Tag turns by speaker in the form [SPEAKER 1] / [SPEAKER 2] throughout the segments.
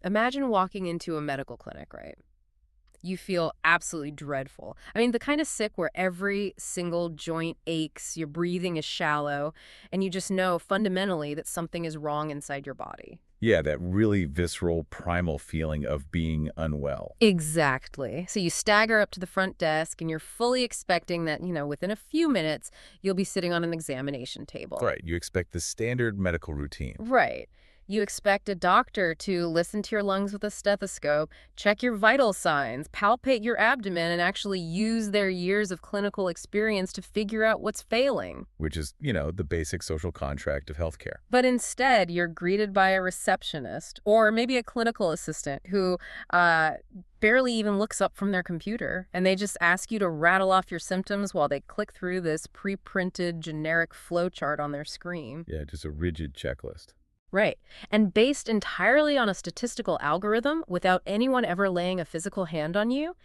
[SPEAKER 1] Imagine walking into a medical clinic, right? You feel absolutely dreadful. I mean, the kind of sick where every single joint aches, your breathing is shallow, and you just know fundamentally that something is wrong inside your body.
[SPEAKER 2] Yeah, that really visceral, primal feeling of being unwell.
[SPEAKER 1] Exactly. So you stagger up to the front desk and you're fully expecting that, within a few minutes, you'll be sitting on an examination table.
[SPEAKER 2] Right, you expect the standard medical routine.
[SPEAKER 1] Right. You expect a doctor to listen to your lungs with a stethoscope, check your vital signs, palpate your abdomen, and actually use their years of clinical experience to figure out what's failing.
[SPEAKER 2] Which is, the basic social contract of healthcare.
[SPEAKER 1] But instead, you're greeted by a receptionist or maybe a clinical assistant who uh, barely even looks up from their computer, and they just ask you to rattle off your symptoms while they click through this pre-printed generic flowchart on their screen.
[SPEAKER 2] Yeah, just a rigid checklist.
[SPEAKER 1] Right. And based entirely on a statistical algorithm without anyone ever laying a physical hand on you,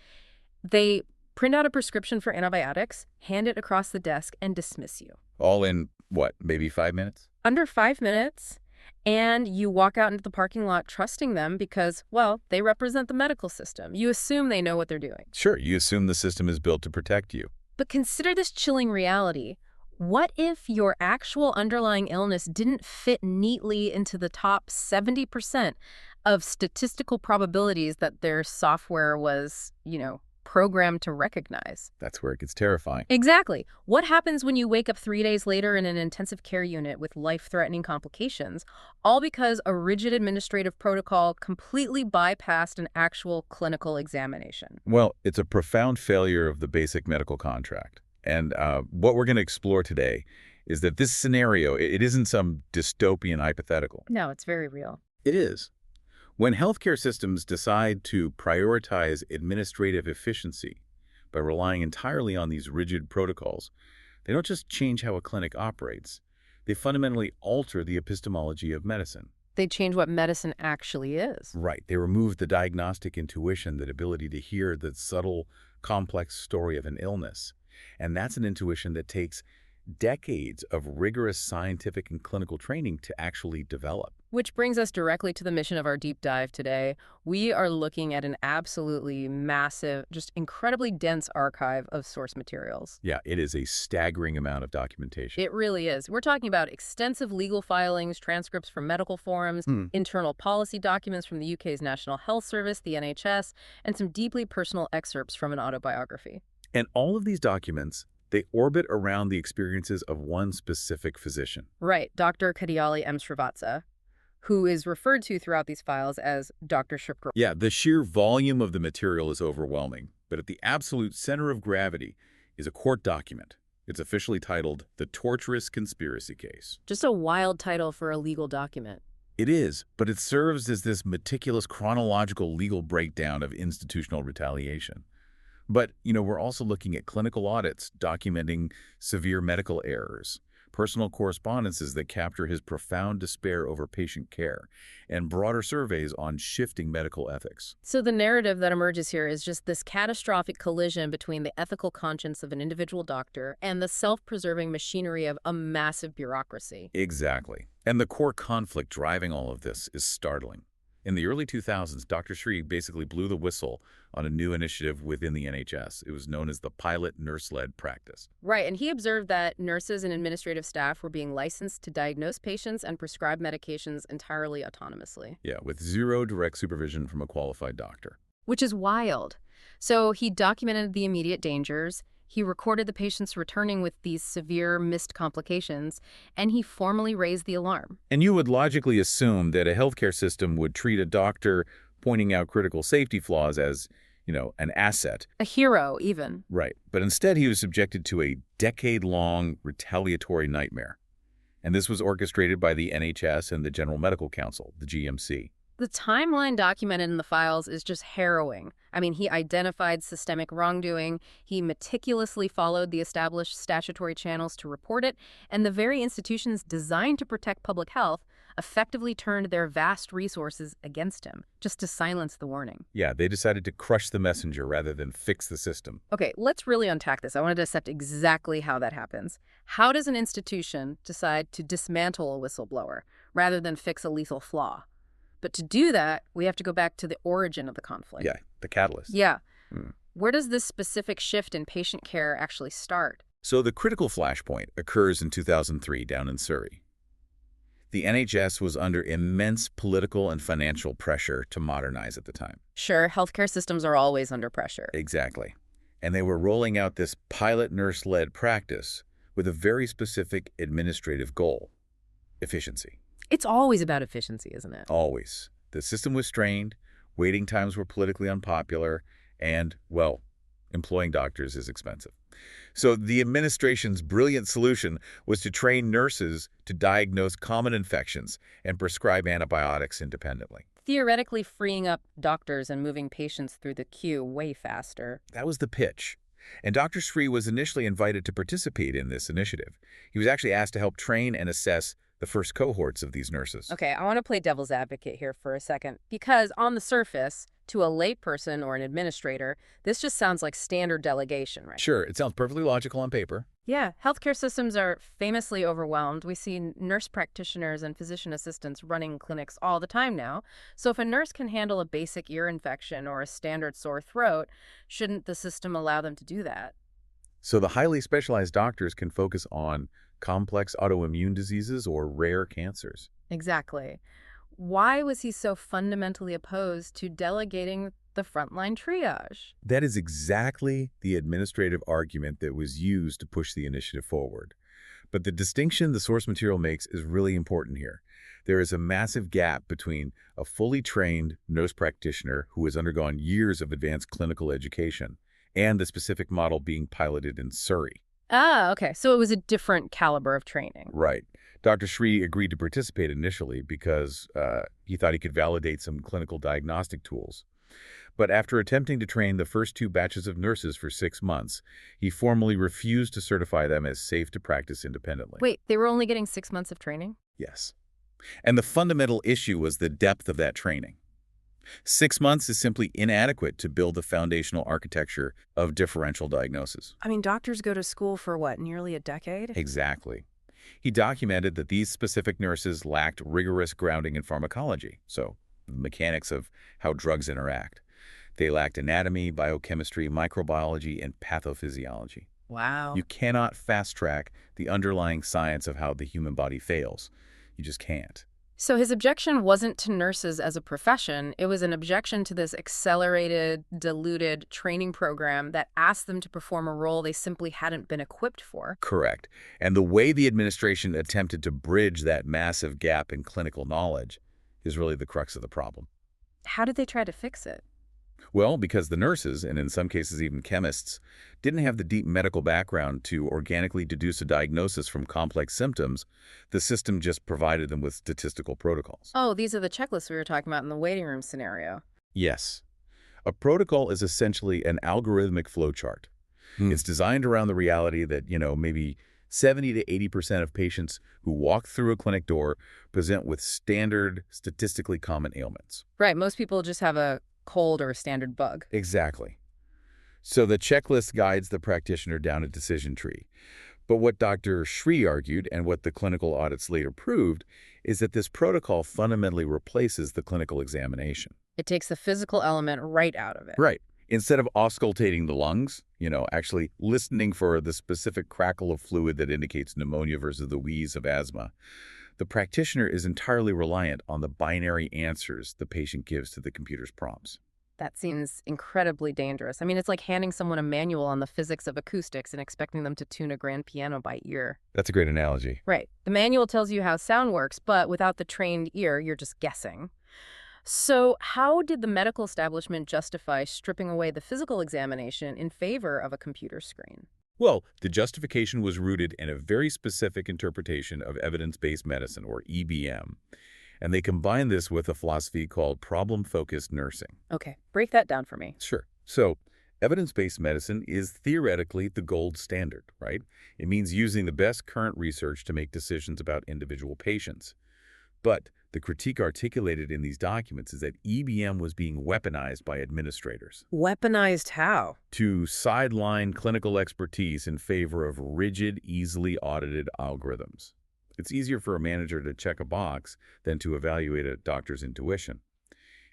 [SPEAKER 1] they print out a prescription for antibiotics, hand it across the desk, and dismiss you.
[SPEAKER 2] All in, what, maybe 5 minutes?
[SPEAKER 1] Under 5 minutes, and you walk out into the parking lot trusting them because, well, they represent the medical system. You assume they know what they're doing.
[SPEAKER 2] Sure, you assume the system is built to protect you.
[SPEAKER 1] But consider this chilling reality. What if your actual underlying illness didn't fit neatly into the top 70% of statistical probabilities that their software was, programmed to recognize?
[SPEAKER 2] That's where it gets terrifying.
[SPEAKER 1] Exactly. What happens when you wake up 3 days later in an intensive care unit with life-threatening complications, all because a rigid administrative protocol completely bypassed an actual clinical examination?
[SPEAKER 2] Well, it's a profound failure of the basic medical contract. And what we're going to explore today is that this scenario, it isn't some dystopian hypothetical.
[SPEAKER 1] No, it's very real.
[SPEAKER 2] It is. When healthcare systems decide to prioritize administrative efficiency by relying entirely on these rigid protocols, they don't just change how a clinic operates, they fundamentally alter the epistemology of medicine.
[SPEAKER 1] They change what medicine actually is.
[SPEAKER 2] Right. They remove the diagnostic intuition, that ability to hear the subtle, complex story of an illness. And that's an intuition that takes decades of rigorous scientific and clinical training to actually develop.
[SPEAKER 1] Which brings us directly to the mission of our deep dive today. We are looking at an absolutely massive, just incredibly dense archive of source materials.
[SPEAKER 2] Yeah, it is a staggering amount of documentation.
[SPEAKER 1] It really is. We're talking about extensive legal filings, transcripts from medical forums, internal policy documents from the UK's National Health Service, the NHS, and some deeply personal excerpts from an autobiography.
[SPEAKER 2] And all of these documents, they orbit around the experiences of one specific physician.
[SPEAKER 1] Right, Dr. Kadiali M. Srivatsa, who is referred to throughout these files as Dr. Shipker.
[SPEAKER 2] Yeah, the sheer volume of the material is overwhelming, but at the absolute center of gravity is a court document. It's officially titled The Torturous Conspiracy Case.
[SPEAKER 1] Just a wild title for a legal document.
[SPEAKER 2] It is, but it serves as this meticulous chronological legal breakdown of institutional retaliation. But, we're also looking at clinical audits documenting severe medical errors, personal correspondences that capture his profound despair over patient care, and broader surveys on shifting medical ethics.
[SPEAKER 1] So the narrative that emerges here is just this catastrophic collision between the ethical conscience of an individual doctor and the self-preserving machinery of a massive bureaucracy.
[SPEAKER 2] Exactly. And the core conflict driving all of this is startling. In the early 2000s, Dr. Sri basically blew the whistle on a new initiative within the NHS. It was known as the pilot nurse-led practice.
[SPEAKER 1] Right, and he observed that nurses and administrative staff were being licensed to diagnose patients and prescribe medications entirely autonomously.
[SPEAKER 2] Yeah, with zero direct supervision from a qualified doctor.
[SPEAKER 1] Which is wild. So he documented the immediate dangers. He recorded the patients returning with these severe missed complications, and he formally raised the alarm.
[SPEAKER 2] And you would logically assume that a healthcare system would treat a doctor pointing out critical safety flaws as, an asset.
[SPEAKER 1] A hero, even.
[SPEAKER 2] Right. But instead, he was subjected to a decade-long retaliatory nightmare. And this was orchestrated by the NHS and the General Medical Council, the GMC.
[SPEAKER 1] The timeline documented in the files is just harrowing. I mean, he identified systemic wrongdoing, he meticulously followed the established statutory channels to report it, and the very institutions designed to protect public health effectively turned their vast resources against him, just to silence the warning.
[SPEAKER 2] Yeah, they decided to crush the messenger rather than fix the system.
[SPEAKER 1] Okay, let's really unpack this. I want to dissect exactly how that happens. How does an institution decide to dismantle a whistleblower rather than fix a lethal flaw? But to do that, we have to go back to the origin of the conflict.
[SPEAKER 2] Yeah, the catalyst.
[SPEAKER 1] Yeah.
[SPEAKER 2] Hmm.
[SPEAKER 1] Where does this specific shift in patient care actually start?
[SPEAKER 2] So the critical flashpoint occurs in 2003 down in Surrey. The NHS was under immense political and financial pressure to modernize at the time.
[SPEAKER 1] Sure, healthcare systems are always under pressure.
[SPEAKER 2] Exactly. And they were rolling out this pilot nurse-led practice with a very specific administrative goal: efficiency.
[SPEAKER 1] It's always about efficiency, isn't it?
[SPEAKER 2] Always. The system was strained, waiting times were politically unpopular, and, well, employing doctors is expensive. So the administration's brilliant solution was to train nurses to diagnose common infections and prescribe antibiotics independently.
[SPEAKER 1] Theoretically freeing up doctors and moving patients through the queue way faster.
[SPEAKER 2] That was the pitch. And Dr. Sri was initially invited to participate in this initiative. He was actually asked to help train and assess the first cohorts of these nurses.
[SPEAKER 1] Okay, I want to play devil's advocate here for a second, because on the surface, to a layperson or an administrator, this just sounds like standard delegation, right?
[SPEAKER 2] Sure, it sounds perfectly logical on paper.
[SPEAKER 1] Yeah, healthcare systems are famously overwhelmed. We see nurse practitioners and physician assistants running clinics all the time now. So if a nurse can handle a basic ear infection or a standard sore throat, shouldn't the system allow them to do that?
[SPEAKER 2] So the highly specialized doctors can focus on complex autoimmune diseases or rare cancers.
[SPEAKER 1] Exactly. Why was he so fundamentally opposed to delegating the frontline triage?
[SPEAKER 2] That is exactly the administrative argument that was used to push the initiative forward. But the distinction the source material makes is really important here. There is a massive gap between a fully trained nurse practitioner who has undergone years of advanced clinical education and the specific model being piloted in Surrey.
[SPEAKER 1] Ah, okay. So it was a different caliber of training.
[SPEAKER 2] Right. Dr. Sri agreed to participate initially because he thought he could validate some clinical diagnostic tools. But after attempting to train the first 2 batches of nurses for 6 months, he formally refused to certify them as safe to practice independently.
[SPEAKER 1] Wait, they were only getting 6 months of training?
[SPEAKER 2] Yes. And the fundamental issue was the depth of that training. 6 months is simply inadequate to build the foundational architecture of differential diagnosis.
[SPEAKER 1] I mean, doctors go to school for what, nearly a decade?
[SPEAKER 2] Exactly. He documented that these specific nurses lacked rigorous grounding in pharmacology, so the mechanics of how drugs interact. They lacked anatomy, biochemistry, microbiology, and pathophysiology.
[SPEAKER 1] Wow.
[SPEAKER 2] You cannot fast-track the underlying science of how the human body fails. You just can't.
[SPEAKER 1] So his objection wasn't to nurses as a profession. It was an objection to this accelerated, diluted training program that asked them to perform a role they simply hadn't been equipped for.
[SPEAKER 2] Correct. And the way the administration attempted to bridge that massive gap in clinical knowledge is really the crux of the problem.
[SPEAKER 1] How did they try to fix it?
[SPEAKER 2] Well, because the nurses, and in some cases even chemists, didn't have the deep medical background to organically deduce a diagnosis from complex symptoms, the system just provided them with statistical protocols.
[SPEAKER 1] Oh, these are the checklists we were talking about in the waiting room scenario.
[SPEAKER 2] Yes. A protocol is essentially an algorithmic flowchart. It's designed around the reality that, maybe 70 to 80% of patients who walk through a clinic door present with standard, statistically common ailments.
[SPEAKER 1] Right, most people just have a cold or a standard bug.
[SPEAKER 2] Exactly. So the checklist guides the practitioner down a decision tree. But what Dr. Sri argued, and what the clinical audits later proved, is that this protocol fundamentally replaces the clinical examination.
[SPEAKER 1] It takes the physical element right out of it.
[SPEAKER 2] Right. Instead of auscultating the lungs, actually listening for the specific crackle of fluid that indicates pneumonia versus the wheeze of asthma, the practitioner is entirely reliant on the binary answers the patient gives to the computer's prompts.
[SPEAKER 1] That seems incredibly dangerous. I mean, it's like handing someone a manual on the physics of acoustics and expecting them to tune a grand piano by ear.
[SPEAKER 2] That's a great analogy.
[SPEAKER 1] Right. The manual tells you how sound works, but without the trained ear, you're just guessing. So how did the medical establishment justify stripping away the physical examination in favor of a computer screen?
[SPEAKER 2] Well, the justification was rooted in a very specific interpretation of evidence-based medicine, or EBM, and they combined this with a philosophy called problem-focused nursing.
[SPEAKER 1] Okay, break that down for me.
[SPEAKER 2] Sure. So, evidence-based medicine is theoretically the gold standard, right? It means using the best current research to make decisions about individual patients. But the critique articulated in these documents is that EBM was being weaponized by administrators
[SPEAKER 1] Weaponized how?
[SPEAKER 2] to sideline clinical expertise in favor of rigid, easily audited algorithms. It's easier for a manager to check a box than to evaluate a doctor's intuition.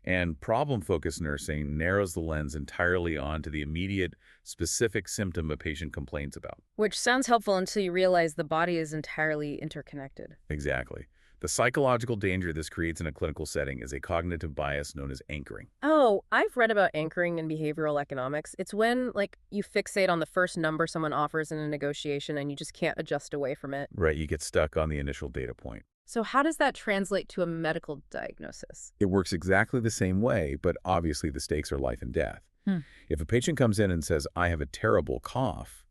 [SPEAKER 2] And problem-focused nursing narrows the lens entirely onto the immediate, specific symptom a patient complains about.
[SPEAKER 1] Which sounds helpful until you realize the body is entirely interconnected.
[SPEAKER 2] Exactly. The psychological danger this creates in a clinical setting is a cognitive bias known as anchoring.
[SPEAKER 1] Oh, I've read about anchoring in behavioral economics. It's when, like, you fixate on the first number someone offers in a negotiation and you just can't adjust away from it.
[SPEAKER 2] Right, you get stuck on the initial data point.
[SPEAKER 1] So how does that translate to a medical diagnosis?
[SPEAKER 2] It works exactly the same way, but obviously the stakes are life and death.
[SPEAKER 1] Hmm.
[SPEAKER 2] If a patient comes in and says, I have a terrible cough,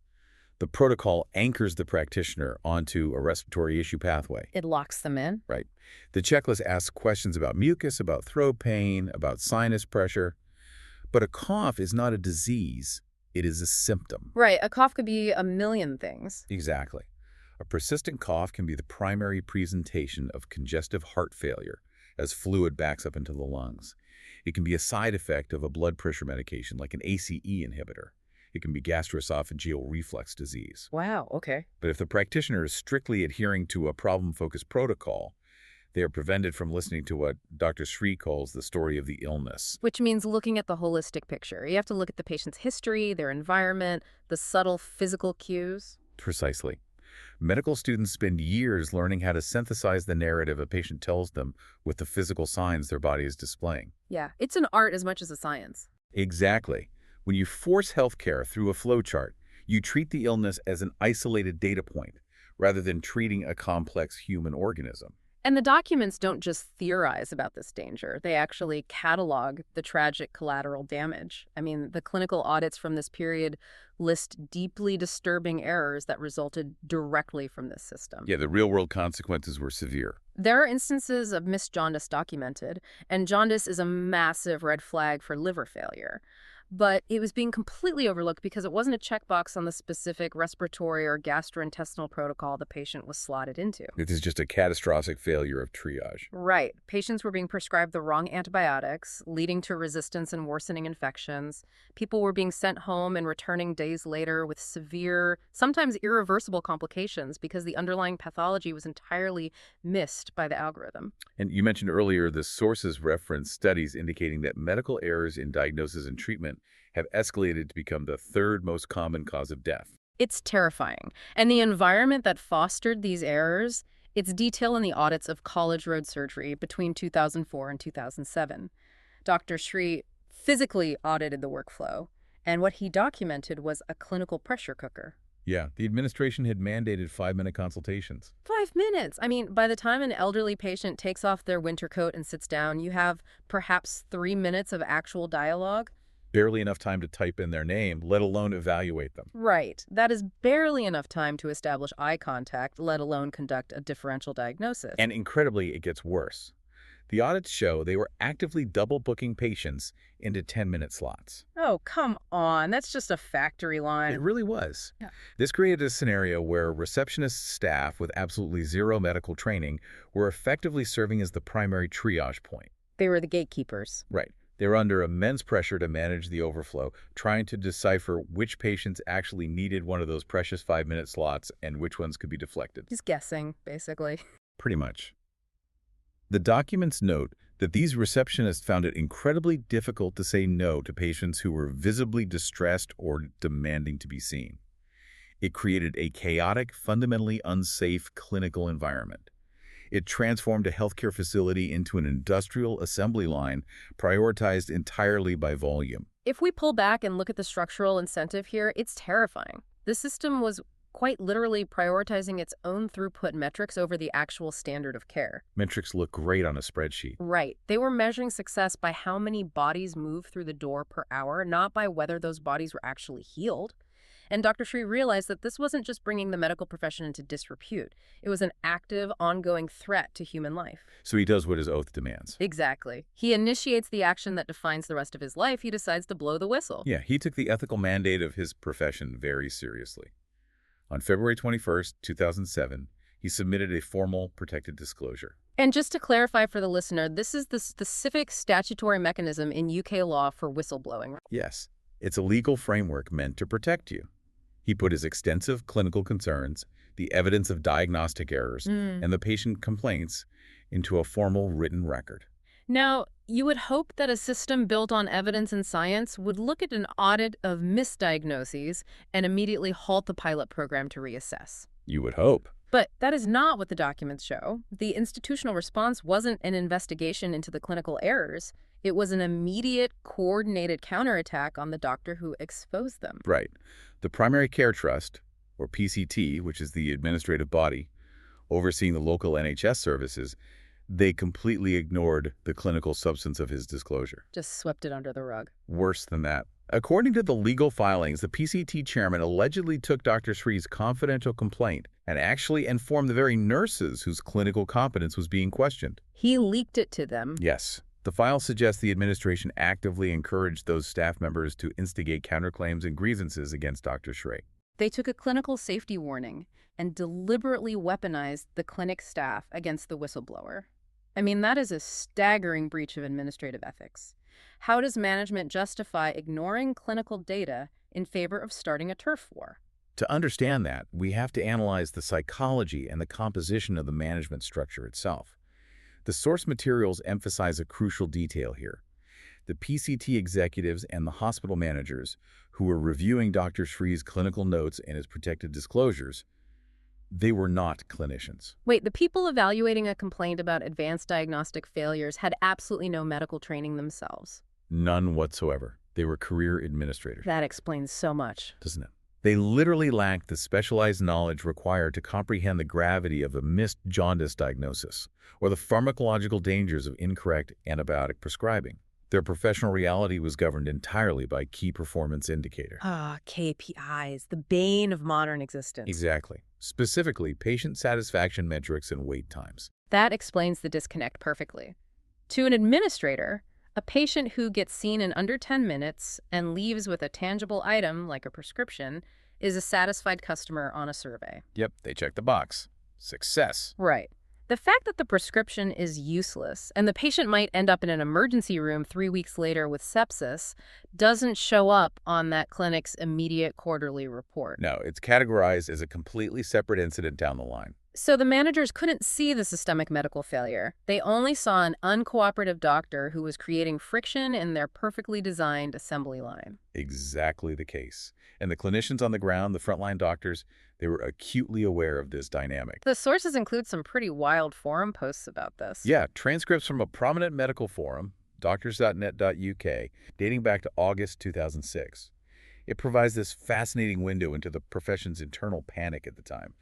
[SPEAKER 2] the protocol anchors the practitioner onto a respiratory issue pathway.
[SPEAKER 1] It locks them in?
[SPEAKER 2] Right. The checklist asks questions about mucus, about throat pain, about sinus pressure. But a cough is not a disease. It is a symptom.
[SPEAKER 1] Right. A cough could be a million things.
[SPEAKER 2] Exactly. A persistent cough can be the primary presentation of congestive heart failure as fluid backs up into the lungs. It can be a side effect of a blood pressure medication like an ACE inhibitor. It can be gastroesophageal reflux disease.
[SPEAKER 1] Wow, okay.
[SPEAKER 2] But if the practitioner is strictly adhering to a problem-focused protocol, they are prevented from listening to what Dr. Sri calls the story of the illness.
[SPEAKER 1] Which means looking at the holistic picture. You have to look at the patient's history, their environment, the subtle physical cues.
[SPEAKER 2] Precisely. Medical students spend years learning how to synthesize the narrative a patient tells them with the physical signs their body is displaying.
[SPEAKER 1] Yeah, it's an art as much as a science.
[SPEAKER 2] Exactly. When you force healthcare through a flowchart, you treat the illness as an isolated data point rather than treating a complex human organism.
[SPEAKER 1] And the documents don't just theorize about this danger. They actually catalog the tragic collateral damage. I mean, the clinical audits from this period list deeply disturbing errors that resulted directly from this system.
[SPEAKER 2] Yeah, the real-world consequences were severe.
[SPEAKER 1] There are instances of missed jaundice documented, and jaundice is a massive red flag for liver failure. But it was being completely overlooked because it wasn't a checkbox on the specific respiratory or gastrointestinal protocol the patient was slotted into.
[SPEAKER 2] It is just a catastrophic failure of triage.
[SPEAKER 1] Right. Patients were being prescribed the wrong antibiotics, leading to resistance and worsening infections. People were being sent home and returning days later with severe, sometimes irreversible complications because the underlying pathology was entirely missed by the algorithm.
[SPEAKER 2] And you mentioned earlier the sources reference studies indicating that medical errors in diagnosis and treatment have escalated to become the third most common cause of death.
[SPEAKER 1] It's terrifying. And the environment that fostered these errors, it's detailed in the audits of College Road surgery between 2004 and 2007. Dr. Sri physically audited the workflow, and what he documented was a clinical pressure cooker.
[SPEAKER 2] Yeah, the administration had mandated 5-minute consultations.
[SPEAKER 1] 5 minutes! I mean, by the time an elderly patient takes off their winter coat and sits down, you have perhaps 3 minutes of actual dialogue.
[SPEAKER 2] Barely enough time to type in their name, let alone evaluate them.
[SPEAKER 1] Right. That is barely enough time to establish eye contact, let alone conduct a differential diagnosis.
[SPEAKER 2] And incredibly, it gets worse. The audits show they were actively double booking patients into 10-minute slots.
[SPEAKER 1] Oh, come on. That's just a factory line.
[SPEAKER 2] It really was.
[SPEAKER 1] Yeah.
[SPEAKER 2] This created a scenario where receptionist staff with absolutely zero medical training were effectively serving as the primary triage point.
[SPEAKER 1] They were the gatekeepers.
[SPEAKER 2] Right. They were under immense pressure to manage the overflow, trying to decipher which patients actually needed one of those precious 5-minute slots and which ones could be deflected.
[SPEAKER 1] Just guessing, basically.
[SPEAKER 2] Pretty much. The documents note that these receptionists found it incredibly difficult to say no to patients who were visibly distressed or demanding to be seen. It created a chaotic, fundamentally unsafe clinical environment. It transformed a healthcare facility into an industrial assembly line prioritized entirely by volume.
[SPEAKER 1] If we pull back and look at the structural incentive here, it's terrifying. The system was quite literally prioritizing its own throughput metrics over the actual standard of care.
[SPEAKER 2] Metrics look great on a spreadsheet.
[SPEAKER 1] Right. They were measuring success by how many bodies moved through the door per hour, not by whether those bodies were actually healed. And Dr. Sri realized that this wasn't just bringing the medical profession into disrepute. It was an active, ongoing threat to human life.
[SPEAKER 2] So he does what his oath demands.
[SPEAKER 1] Exactly. He initiates the action that defines the rest of his life. He decides to blow the whistle.
[SPEAKER 2] Yeah, he took the ethical mandate of his profession very seriously. On February 21st, 2007, he submitted a formal protected disclosure.
[SPEAKER 1] And just to clarify for the listener, this is the specific statutory mechanism in UK law for whistleblowing.
[SPEAKER 2] Yes, it's a legal framework meant to protect you. He put his extensive clinical concerns, the evidence of diagnostic errors,
[SPEAKER 1] Hmm.
[SPEAKER 2] and the patient complaints into a formal written record.
[SPEAKER 1] Now, you would hope that a system built on evidence and science would look at an audit of misdiagnoses and immediately halt the pilot program to reassess.
[SPEAKER 2] You would hope.
[SPEAKER 1] But that is not what the documents show. The institutional response wasn't an investigation into the clinical errors. It was an immediate, coordinated counterattack on the doctor who exposed them.
[SPEAKER 2] Right. The Primary Care Trust, or PCT, which is the administrative body overseeing the local NHS services, they completely ignored the clinical substance of his disclosure.
[SPEAKER 1] Just swept it under the rug.
[SPEAKER 2] Worse than that. According to the legal filings, the PCT chairman allegedly took Dr. Sri's confidential complaint and actually informed the very nurses whose clinical competence was being questioned.
[SPEAKER 1] He leaked it to them.
[SPEAKER 2] Yes. The file suggests the administration actively encouraged those staff members to instigate counterclaims and grievances against Dr. Sri.
[SPEAKER 1] They took a clinical safety warning and deliberately weaponized the clinic staff against the whistleblower. I mean, that is a staggering breach of administrative ethics. How does management justify ignoring clinical data in favor of starting a turf war?
[SPEAKER 2] To understand that, we have to analyze the psychology and the composition of the management structure itself. The source materials emphasize a crucial detail here. The PCT executives and the hospital managers who were reviewing Dr. Sri's clinical notes and his protected disclosures, they were not clinicians.
[SPEAKER 1] Wait, the people evaluating a complaint about advanced diagnostic failures had absolutely no medical training themselves.
[SPEAKER 2] None whatsoever. They were career administrators.
[SPEAKER 1] That explains so much.
[SPEAKER 2] Doesn't it? They literally lacked the specialized knowledge required to comprehend the gravity of a missed jaundice diagnosis or the pharmacological dangers of incorrect antibiotic prescribing. Their professional reality was governed entirely by key performance indicator.
[SPEAKER 1] KPIs, the bane of modern existence.
[SPEAKER 2] Exactly. Specifically, patient satisfaction metrics and wait times.
[SPEAKER 1] That explains the disconnect perfectly. To an administrator, a patient who gets seen in under 10 minutes and leaves with a tangible item like a prescription is a satisfied customer on a survey.
[SPEAKER 2] Yep, they check the box. Success.
[SPEAKER 1] Right. The fact that the prescription is useless and the patient might end up in an emergency room 3 weeks later with sepsis doesn't show up on that clinic's immediate quarterly report.
[SPEAKER 2] No, it's categorized as a completely separate incident down the line.
[SPEAKER 1] So the managers couldn't see the systemic medical failure. They only saw an uncooperative doctor who was creating friction in their perfectly designed assembly line.
[SPEAKER 2] Exactly the case. And the clinicians on the ground, the frontline doctors, they were acutely aware of this dynamic.
[SPEAKER 1] The sources include some pretty wild forum posts about this.
[SPEAKER 2] Yeah, transcripts from a prominent medical forum, doctors.net.uk, dating back to August 2006. It provides this fascinating window into the profession's internal panic at the time.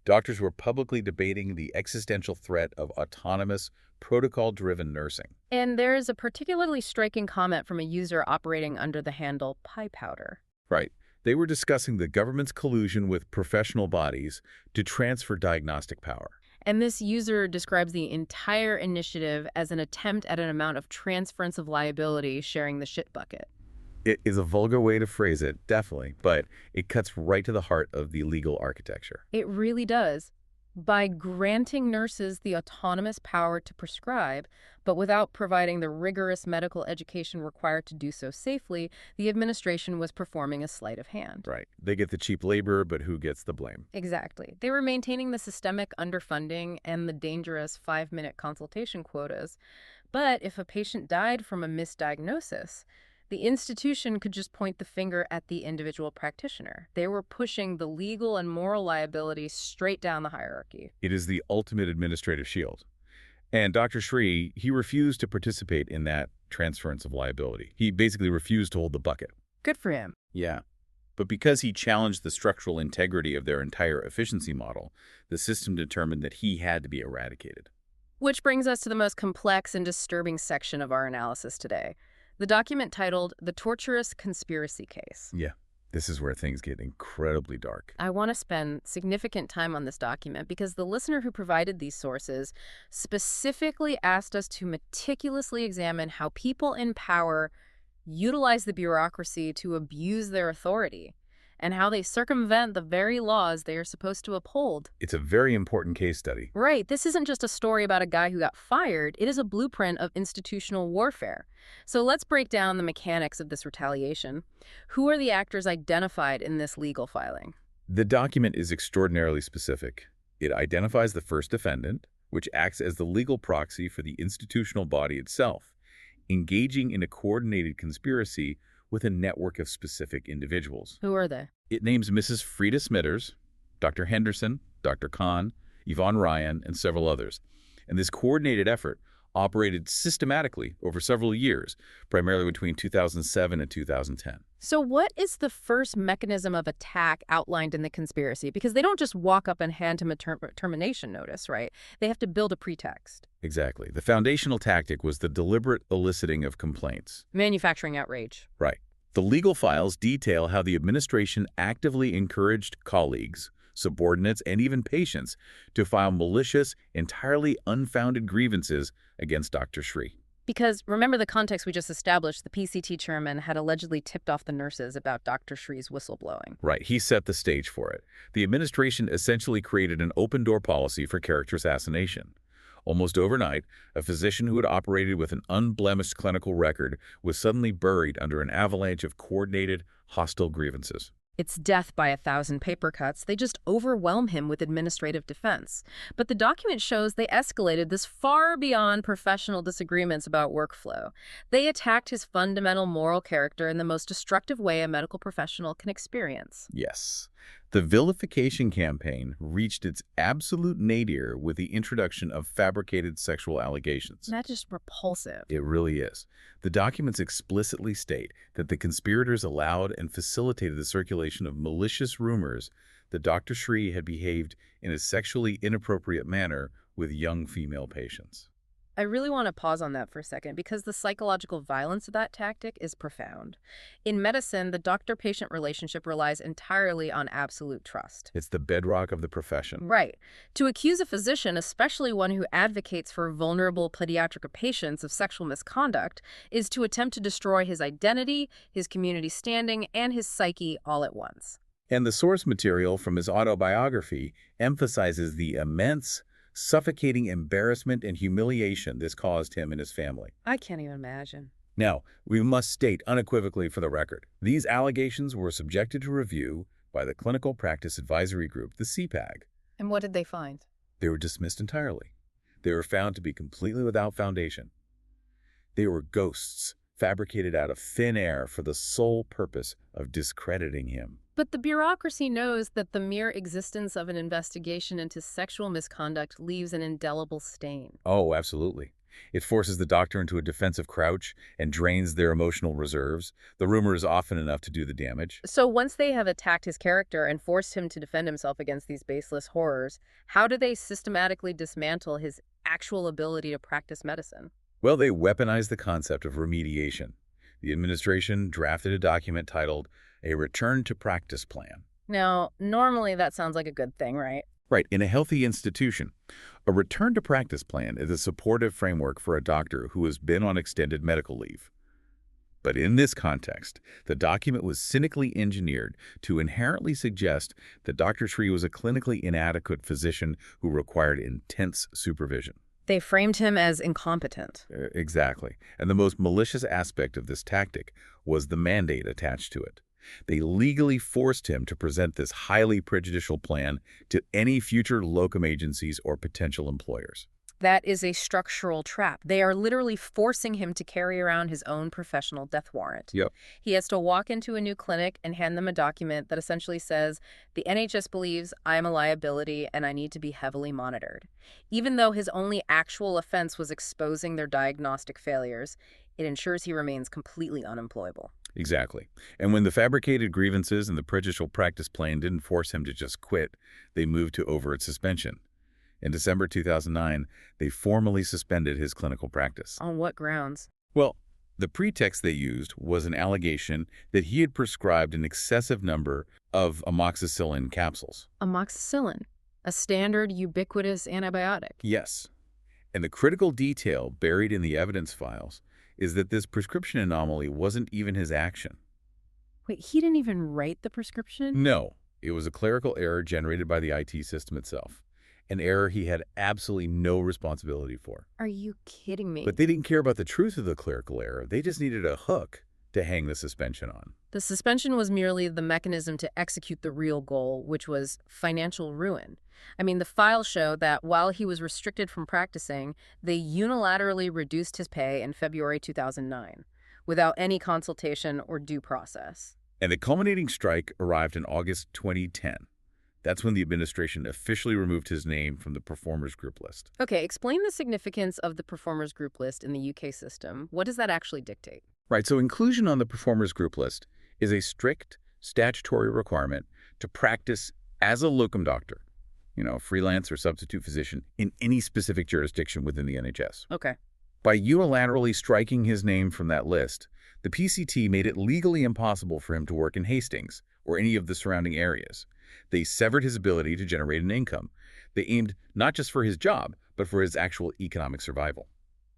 [SPEAKER 2] Doctors were publicly debating the existential threat of autonomous, protocol-driven nursing.
[SPEAKER 1] And there is a particularly striking comment from a user operating under the handle Pie Powder.
[SPEAKER 2] Right. They were discussing the government's collusion with professional bodies to transfer diagnostic power.
[SPEAKER 1] And this user describes the entire initiative as an attempt at an amount of transference of liability sharing the shit bucket.
[SPEAKER 2] It is a vulgar way to phrase it, definitely, but it cuts right to the heart of the legal architecture.
[SPEAKER 1] It really does. By granting nurses the autonomous power to prescribe, but without providing the rigorous medical education required to do so safely, the administration was performing a sleight of hand.
[SPEAKER 2] Right. They get the cheap labor, but who gets the blame?
[SPEAKER 1] Exactly. They were maintaining the systemic underfunding and the dangerous 5-minute consultation quotas. But if a patient died from a misdiagnosis, the institution could just point the finger at the individual practitioner. They were pushing the legal and moral liability straight down the hierarchy.
[SPEAKER 2] It is the ultimate administrative shield. And Dr. Sri, he refused to participate in that transference of liability. He basically refused to hold the bucket.
[SPEAKER 1] Good for him.
[SPEAKER 2] Yeah. But because he challenged the structural integrity of their entire efficiency model, the system determined that he had to be eradicated.
[SPEAKER 1] Which brings us to the most complex and disturbing section of our analysis today. The document titled The Torturous Conspiracy Case.
[SPEAKER 2] Yeah, this is where things get incredibly dark.
[SPEAKER 1] I want to spend significant time on this document because the listener who provided these sources specifically asked us to meticulously examine how people in power utilize the bureaucracy to abuse their authority and how they circumvent the very laws they are supposed to uphold.
[SPEAKER 2] It's a very important case study.
[SPEAKER 1] Right. This isn't just a story about a guy who got fired. It is a blueprint of institutional warfare. So let's break down the mechanics of this retaliation. Who are the actors identified in this legal filing?
[SPEAKER 2] The document is extraordinarily specific. It identifies the first defendant, which acts as the legal proxy for the institutional body itself, engaging in a coordinated conspiracy with a network of specific individuals.
[SPEAKER 1] Who are they?
[SPEAKER 2] It names Mrs. Frida Smitters, Dr. Henderson, Dr. Kahn, Yvonne Ryan, and several others. And this coordinated effort operated systematically over several years, primarily between 2007 and 2010.
[SPEAKER 1] So what is the first mechanism of attack outlined in the conspiracy? Because they don't just walk up and hand him a termination notice, right? They have to build a pretext.
[SPEAKER 2] Exactly. The foundational tactic was the deliberate eliciting of complaints.
[SPEAKER 1] Manufacturing outrage.
[SPEAKER 2] Right. The legal files detail how the administration actively encouraged colleagues, subordinates, and even patients to file malicious, entirely unfounded grievances against Dr. Shree.
[SPEAKER 1] Because remember the context we just established, the PCT chairman had allegedly tipped off the nurses about Dr. Shree's whistleblowing.
[SPEAKER 2] Right, he set the stage for it. The administration essentially created an open-door policy for character assassination. Almost overnight, a physician who had operated with an unblemished clinical record was suddenly buried under an avalanche of coordinated, hostile grievances.
[SPEAKER 1] It's death by 1,000 paper cuts. They just overwhelm him with administrative defense. But the document shows they escalated this far beyond professional disagreements about workflow. They attacked his fundamental moral character in the most destructive way a medical professional can experience.
[SPEAKER 2] Yes. The vilification campaign reached its absolute nadir with the introduction of fabricated sexual allegations.
[SPEAKER 1] That's just repulsive.
[SPEAKER 2] It really is. The documents explicitly state that the conspirators allowed and facilitated the circulation of malicious rumors that Dr. Shree had behaved in a sexually inappropriate manner with young female patients.
[SPEAKER 1] I really want to pause on that for a second because the psychological violence of that tactic is profound. In medicine, the doctor-patient relationship relies entirely on absolute trust.
[SPEAKER 2] It's the bedrock of the profession.
[SPEAKER 1] Right. To accuse a physician, especially one who advocates for vulnerable pediatric patients of sexual misconduct, is to attempt to destroy his identity, his community standing, and his psyche all at once.
[SPEAKER 2] And the source material from his autobiography emphasizes the immense, suffocating embarrassment and humiliation this caused him and his family.
[SPEAKER 1] I can't even imagine.
[SPEAKER 2] Now, we must state unequivocally for the record, these allegations were subjected to review by the Clinical Practice Advisory Group, the CPAG.
[SPEAKER 1] And what did they find?
[SPEAKER 2] They were dismissed entirely. They were found to be completely without foundation. They were ghosts, fabricated out of thin air for the sole purpose of discrediting him.
[SPEAKER 1] But the bureaucracy knows that the mere existence of an investigation into sexual misconduct leaves an indelible stain.
[SPEAKER 2] Oh, absolutely. It forces the doctor into a defensive crouch and drains their emotional reserves. The rumor is often enough to do the damage.
[SPEAKER 1] So once they have attacked his character and forced him to defend himself against these baseless horrors, how do they systematically dismantle his actual ability to practice medicine?
[SPEAKER 2] Well, they weaponize the concept of remediation. The administration drafted a document titled a Return to Practice Plan.
[SPEAKER 1] Now, normally that sounds like a good thing, right?
[SPEAKER 2] Right. In a healthy institution, a return to practice plan is a supportive framework for a doctor who has been on extended medical leave. But in this context, the document was cynically engineered to inherently suggest that Dr. Shree was a clinically inadequate physician who required intense supervision.
[SPEAKER 1] They framed him as incompetent.
[SPEAKER 2] Exactly. And the most malicious aspect of this tactic was the mandate attached to it. They legally forced him to present this highly prejudicial plan to any future locum agencies or potential employers.
[SPEAKER 1] That is a structural trap. They are literally forcing him to carry around his own professional death warrant.
[SPEAKER 2] Yep.
[SPEAKER 1] He has to walk into a new clinic and hand them a document that essentially says, the NHS believes I am a liability and I need to be heavily monitored. Even though his only actual offense was exposing their diagnostic failures, it ensures he remains completely unemployable.
[SPEAKER 2] Exactly. And when the fabricated grievances and the prejudicial practice plan didn't force him to just quit, they moved to overt suspension. In December 2009, they formally suspended his clinical practice.
[SPEAKER 1] On what grounds?
[SPEAKER 2] Well, the pretext they used was an allegation that he had prescribed an excessive number of amoxicillin capsules.
[SPEAKER 1] Amoxicillin, a standard ubiquitous antibiotic.
[SPEAKER 2] Yes. And the critical detail buried in the evidence files is that this prescription anomaly wasn't even his action.
[SPEAKER 1] Wait, he didn't even write the prescription?
[SPEAKER 2] No, it was a clerical error generated by the IT system itself. An error he had absolutely no responsibility for.
[SPEAKER 1] Are you kidding me?
[SPEAKER 2] But they didn't care about the truth of the clerical error. They just needed a hook to hang the suspension on.
[SPEAKER 1] The suspension was merely the mechanism to execute the real goal, which was financial ruin. I mean, the files show that while he was restricted from practicing, they unilaterally reduced his pay in February 2009, without any consultation or due process.
[SPEAKER 2] And the culminating strike arrived in August 2010. That's when the administration officially removed his name from the performers group list.
[SPEAKER 1] Okay, explain the significance of the performers group list in the UK system. What does that actually dictate?
[SPEAKER 2] Right, so inclusion on the performers group list is a strict statutory requirement to practice as a locum doctor, freelance or substitute physician in any specific jurisdiction within the NHS.
[SPEAKER 1] Okay.
[SPEAKER 2] By unilaterally striking his name from that list, the PCT made it legally impossible for him to work in Hastings or any of the surrounding areas. They severed his ability to generate an income. They aimed not just for his job, but for his actual economic survival.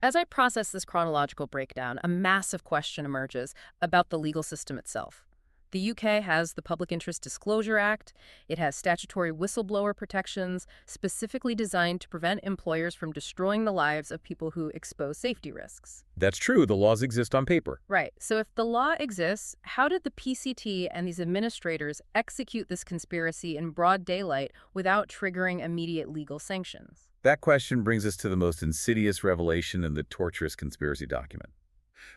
[SPEAKER 1] As I process this chronological breakdown, a massive question emerges about the legal system itself. The UK has the Public Interest Disclosure Act. It has statutory whistleblower protections specifically designed to prevent employers from destroying the lives of people who expose safety risks.
[SPEAKER 2] That's true. The laws exist on paper.
[SPEAKER 1] Right. So if the law exists, how did the PCT and these administrators execute this conspiracy in broad daylight without triggering immediate legal sanctions?
[SPEAKER 2] That question brings us to the most insidious revelation in the torturous conspiracy document.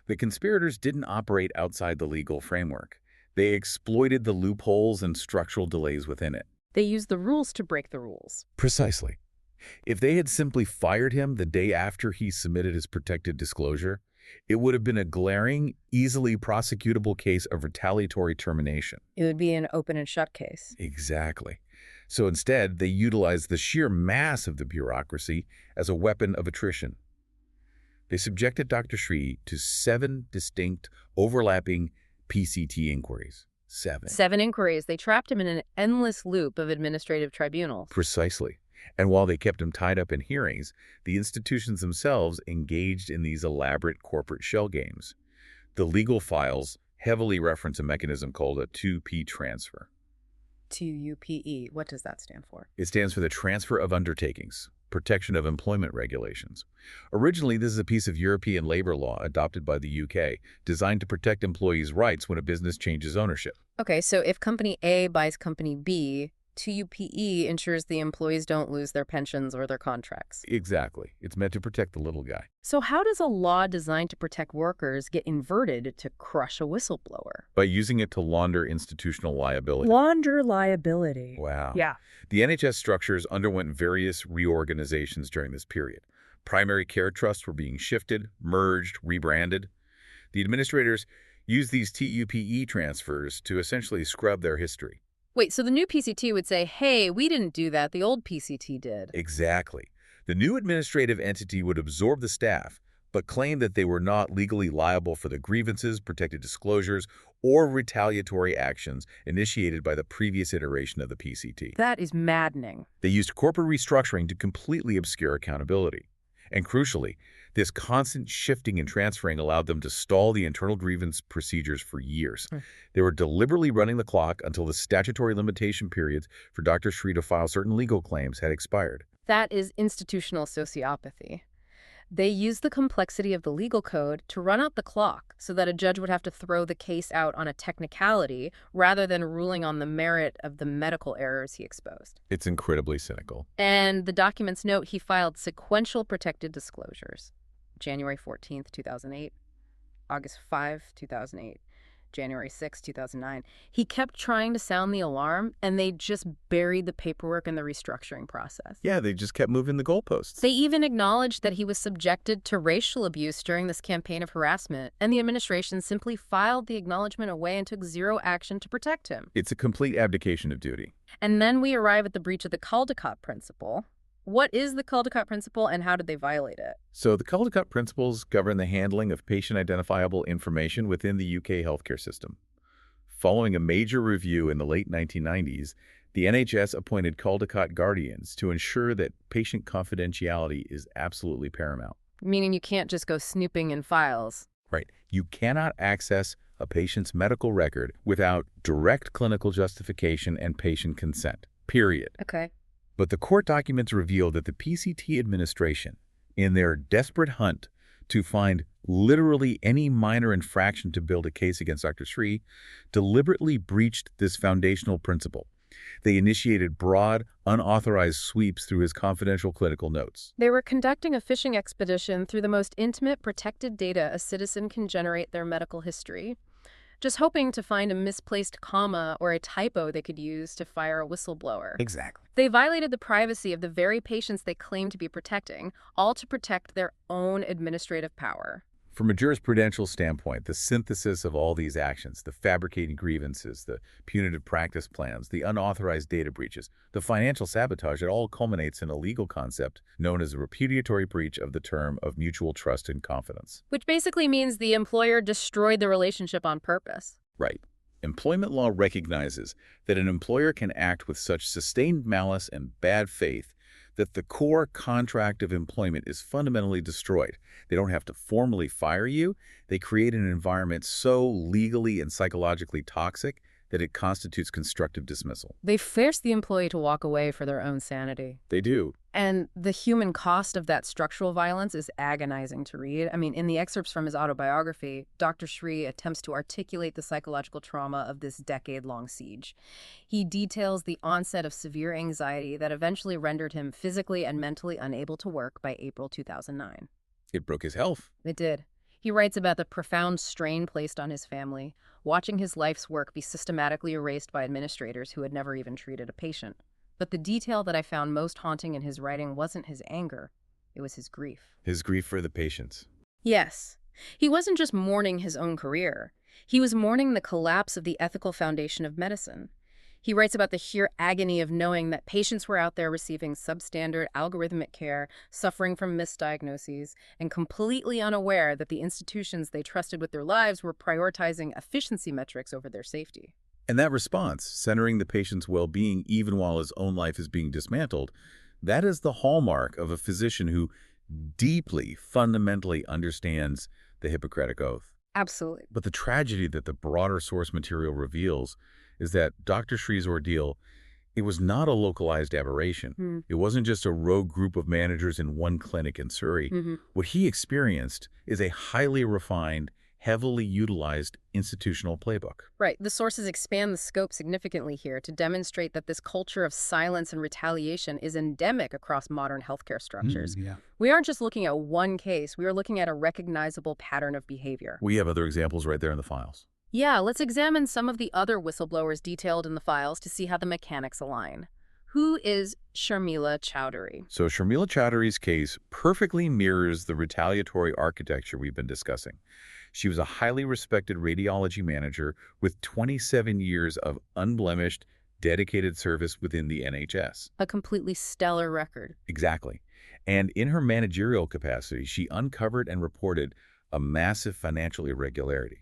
[SPEAKER 2] The conspirators didn't operate outside the legal framework. They exploited the loopholes and structural delays within it.
[SPEAKER 1] They used the rules to break the rules.
[SPEAKER 2] Precisely. If they had simply fired him the day after he submitted his protected disclosure, it would have been a glaring, easily prosecutable case of retaliatory termination.
[SPEAKER 1] It would be an open and shut case.
[SPEAKER 2] Exactly. So instead, they utilized the sheer mass of the bureaucracy as a weapon of attrition. They subjected Dr. Sri to 7 distinct, overlapping PCT inquiries. 7.
[SPEAKER 1] 7 inquiries. They trapped him in an endless loop of administrative tribunals.
[SPEAKER 2] Precisely. And while they kept him tied up in hearings, the institutions themselves engaged in these elaborate corporate shell games. The legal files heavily reference a mechanism called a 2P transfer.
[SPEAKER 1] TUPE. What does that stand for?
[SPEAKER 2] It stands for the Transfer of Undertakings, Protection of Employment Regulations. Originally, this is a piece of European labor law adopted by the UK, designed to protect employees' rights when a business changes ownership.
[SPEAKER 1] Okay, so if Company A buys Company B, TUPE ensures the employees don't lose their pensions or their contracts.
[SPEAKER 2] Exactly. It's meant to protect the little guy.
[SPEAKER 1] So how does a law designed to protect workers get inverted to crush a whistleblower?
[SPEAKER 2] By using it to launder institutional liability.
[SPEAKER 1] Launder liability.
[SPEAKER 2] Wow.
[SPEAKER 1] Yeah.
[SPEAKER 2] The NHS structures underwent various reorganizations during this period. Primary care trusts were being shifted, merged, rebranded. The administrators used these TUPE transfers to essentially scrub their history.
[SPEAKER 1] Wait, so the new PCT would say, hey, we didn't do that, the old PCT did.
[SPEAKER 2] Exactly. The new administrative entity would absorb the staff, but claim that they were not legally liable for the grievances, protected disclosures, or retaliatory actions initiated by the previous iteration of the PCT.
[SPEAKER 1] That is maddening.
[SPEAKER 2] They used corporate restructuring to completely obscure accountability. And crucially, this constant shifting and transferring allowed them to stall the internal grievance procedures for years. They were deliberately running the clock until the statutory limitation periods for Dr. Sri to file certain legal claims had expired.
[SPEAKER 1] That is institutional sociopathy. They used the complexity of the legal code to run out the clock so that a judge would have to throw the case out on a technicality rather than ruling on the merit of the medical errors he exposed.
[SPEAKER 2] It's incredibly cynical.
[SPEAKER 1] And the documents note he filed sequential protected disclosures. January 14th, 2008, August 5, 2008, January 6, 2009. He kept trying to sound the alarm, and they just buried the paperwork in the restructuring process.
[SPEAKER 2] Yeah, they just kept moving the goalposts.
[SPEAKER 1] They even acknowledged that he was subjected to racial abuse during this campaign of harassment, and the administration simply filed the acknowledgement away and took zero action to protect him.
[SPEAKER 2] It's a complete abdication of duty.
[SPEAKER 1] And then we arrive at the breach of the Caldecott principle. What is the Caldecott principle, and how did they violate it?
[SPEAKER 2] So the Caldecott principles govern the handling of patient-identifiable information within the UK healthcare system. Following a major review in the late 1990s, the NHS appointed Caldecott guardians to ensure that patient confidentiality is absolutely paramount.
[SPEAKER 1] Meaning you can't just go snooping in files.
[SPEAKER 2] Right. You cannot access a patient's medical record without direct clinical justification and patient consent, period.
[SPEAKER 1] Okay.
[SPEAKER 2] But the court documents reveal that the PCT administration, in their desperate hunt to find literally any minor infraction to build a case against Dr. Sri, deliberately breached this foundational principle. They initiated broad, unauthorized sweeps through his confidential clinical notes.
[SPEAKER 1] They were conducting a fishing expedition through the most intimate, protected data a citizen can generate their medical history, just hoping to find a misplaced comma or a typo they could use to fire a whistleblower.
[SPEAKER 2] Exactly.
[SPEAKER 1] They violated the privacy of the very patients they claimed to be protecting, all to protect their own administrative power.
[SPEAKER 2] From a jurisprudential standpoint, the synthesis of all these actions, the fabricating grievances, the punitive practice plans, the unauthorized data breaches, the financial sabotage, it all culminates in a legal concept known as a repudiatory breach of the term of mutual trust and confidence.
[SPEAKER 1] Which basically means the employer destroyed the relationship on purpose.
[SPEAKER 2] Right. Employment law recognizes that an employer can act with such sustained malice and bad faith that the core contract of employment is fundamentally destroyed. They don't have to formally fire you. They create an environment so legally and psychologically toxic that it constitutes constructive dismissal.
[SPEAKER 1] They force the employee to walk away for their own sanity.
[SPEAKER 2] They do.
[SPEAKER 1] And the human cost of that structural violence is agonizing to read. I mean, in the excerpts from his autobiography, Dr. Sri attempts to articulate the psychological trauma of this decade-long siege. He details the onset of severe anxiety that eventually rendered him physically and mentally unable to work by April 2009.
[SPEAKER 2] It broke his health.
[SPEAKER 1] It did. He writes about the profound strain placed on his family, watching his life's work be systematically erased by administrators who had never even treated a patient. But the detail that I found most haunting in his writing wasn't his anger, it was his grief.
[SPEAKER 2] His grief for the patients.
[SPEAKER 1] Yes. He wasn't just mourning his own career. He was mourning the collapse of the ethical foundation of medicine. He writes about the sheer agony of knowing that patients were out there receiving substandard algorithmic care, suffering from misdiagnoses, and completely unaware that the institutions they trusted with their lives were prioritizing efficiency metrics over their safety.
[SPEAKER 2] And that response, centering the patient's well-being even while his own life is being dismantled, that is the hallmark of a physician who deeply, fundamentally understands the Hippocratic Oath.
[SPEAKER 1] Absolutely.
[SPEAKER 2] But the tragedy that the broader source material reveals is that Dr. Sri's ordeal, it was not a localized aberration. It wasn't just a rogue group of managers in one clinic in Surrey. What he experienced is a highly refined, heavily utilized institutional playbook.
[SPEAKER 1] Right. The sources expand the scope significantly here to demonstrate that this culture of silence and retaliation is endemic across modern healthcare structures. We aren't just looking at one case. We are looking at a recognizable pattern of behavior.
[SPEAKER 2] We have other examples right there in the files.
[SPEAKER 1] Yeah, let's examine some of the other whistleblowers detailed in the files to see how the mechanics align. Who is Sharmila Chowdhury?
[SPEAKER 2] So Sharmila Chowdhury's case perfectly mirrors the retaliatory architecture we've been discussing. She was a highly respected radiology manager with 27 years of unblemished, dedicated service within the NHS.
[SPEAKER 1] A completely stellar record.
[SPEAKER 2] Exactly. And in her managerial capacity, she uncovered and reported a massive financial irregularity.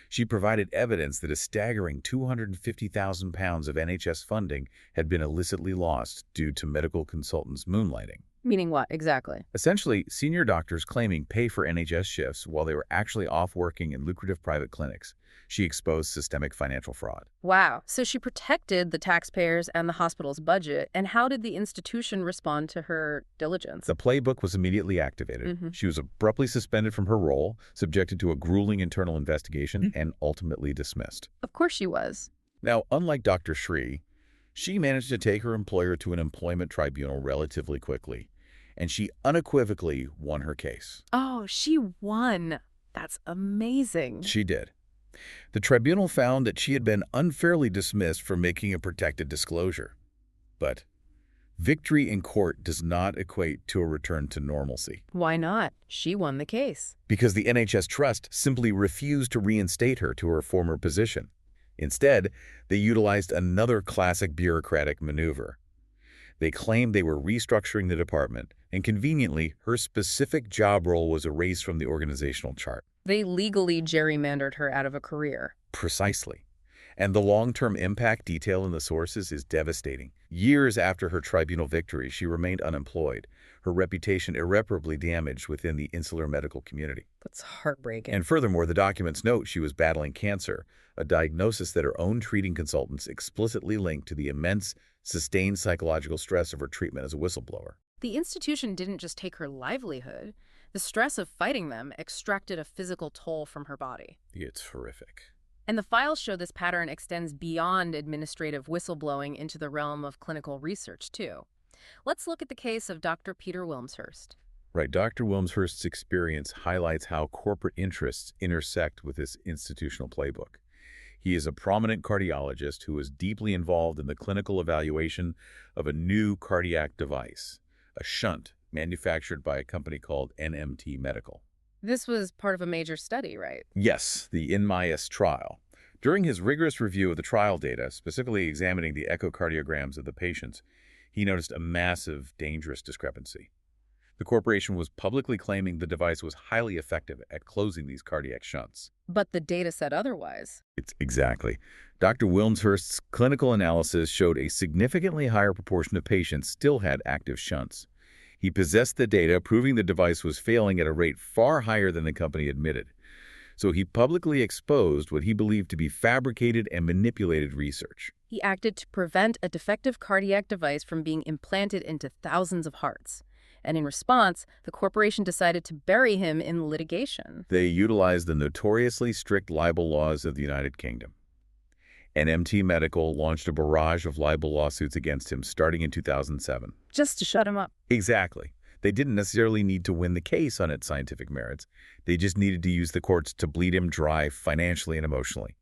[SPEAKER 2] She provided evidence that a staggering £250,000 of NHS funding had been illicitly lost due to medical consultants moonlighting.
[SPEAKER 1] Meaning what, exactly?
[SPEAKER 2] Essentially, senior doctors claiming pay for NHS shifts while they were actually off working in lucrative private clinics. She exposed systemic financial fraud.
[SPEAKER 1] Wow. So she protected the taxpayers and the hospital's budget. And how did the institution respond to her diligence?
[SPEAKER 2] The playbook was immediately activated. She was abruptly suspended from her role, subjected to a grueling internal investigation, and ultimately dismissed.
[SPEAKER 1] Of course she was.
[SPEAKER 2] Now, unlike Dr. Sri, she managed to take her employer to an employment tribunal relatively quickly, and she unequivocally won her case.
[SPEAKER 1] Oh, she won. That's amazing.
[SPEAKER 2] She did. The tribunal found that she had been unfairly dismissed for making a protected disclosure. But victory in court does not equate to a return to normalcy.
[SPEAKER 1] Why not? She won the case.
[SPEAKER 2] Because the NHS Trust simply refused to reinstate her to her former position. Instead, they utilized another classic bureaucratic maneuver. They claimed they were restructuring the department, and conveniently, her specific job role was erased from the organizational chart.
[SPEAKER 1] They legally gerrymandered her out of a career.
[SPEAKER 2] Precisely. And the long-term impact detailed in the sources is devastating. Years after her tribunal victory, she remained unemployed, her reputation irreparably damaged within the insular medical community.
[SPEAKER 1] That's heartbreaking.
[SPEAKER 2] And furthermore, the documents note she was battling cancer, a diagnosis that her own treating consultants explicitly linked to the immense, sustained psychological stress of her treatment as a whistleblower.
[SPEAKER 1] The institution didn't just take her livelihood. The stress of fighting them extracted a physical toll from her body.
[SPEAKER 2] It's horrific.
[SPEAKER 1] And the files show this pattern extends beyond administrative whistleblowing into the realm of clinical research, too. Let's look at the case of Dr. Peter Wilmshurst.
[SPEAKER 2] Right, Dr. Wilmshurst's experience highlights how corporate interests intersect with this institutional playbook. He is a prominent cardiologist who was deeply involved in the clinical evaluation of a new cardiac device, a shunt manufactured by a company called NMT Medical.
[SPEAKER 1] This was part of a major study, right?
[SPEAKER 2] Yes, the INMIAS trial. During his rigorous review of the trial data, specifically examining the echocardiograms of the patients, he noticed a massive, dangerous discrepancy. The corporation was publicly claiming the device was highly effective at closing these cardiac shunts.
[SPEAKER 1] But the data said otherwise.
[SPEAKER 2] Exactly. Dr. Wilmshurst's clinical analysis showed a significantly higher proportion of patients still had active shunts. He possessed the data proving the device was failing at a rate far higher than the company admitted. So he publicly exposed what he believed to be fabricated and manipulated research.
[SPEAKER 1] He acted to prevent a defective cardiac device from being implanted into thousands of hearts. And in response, the corporation decided to bury him in litigation.
[SPEAKER 2] They utilized the notoriously strict libel laws of the United Kingdom. NMT Medical launched a barrage of libel lawsuits against him starting in 2007.
[SPEAKER 1] Just to shut him up.
[SPEAKER 2] Exactly. They didn't necessarily need to win the case on its scientific merits. They just needed to use the courts to bleed him dry financially and emotionally.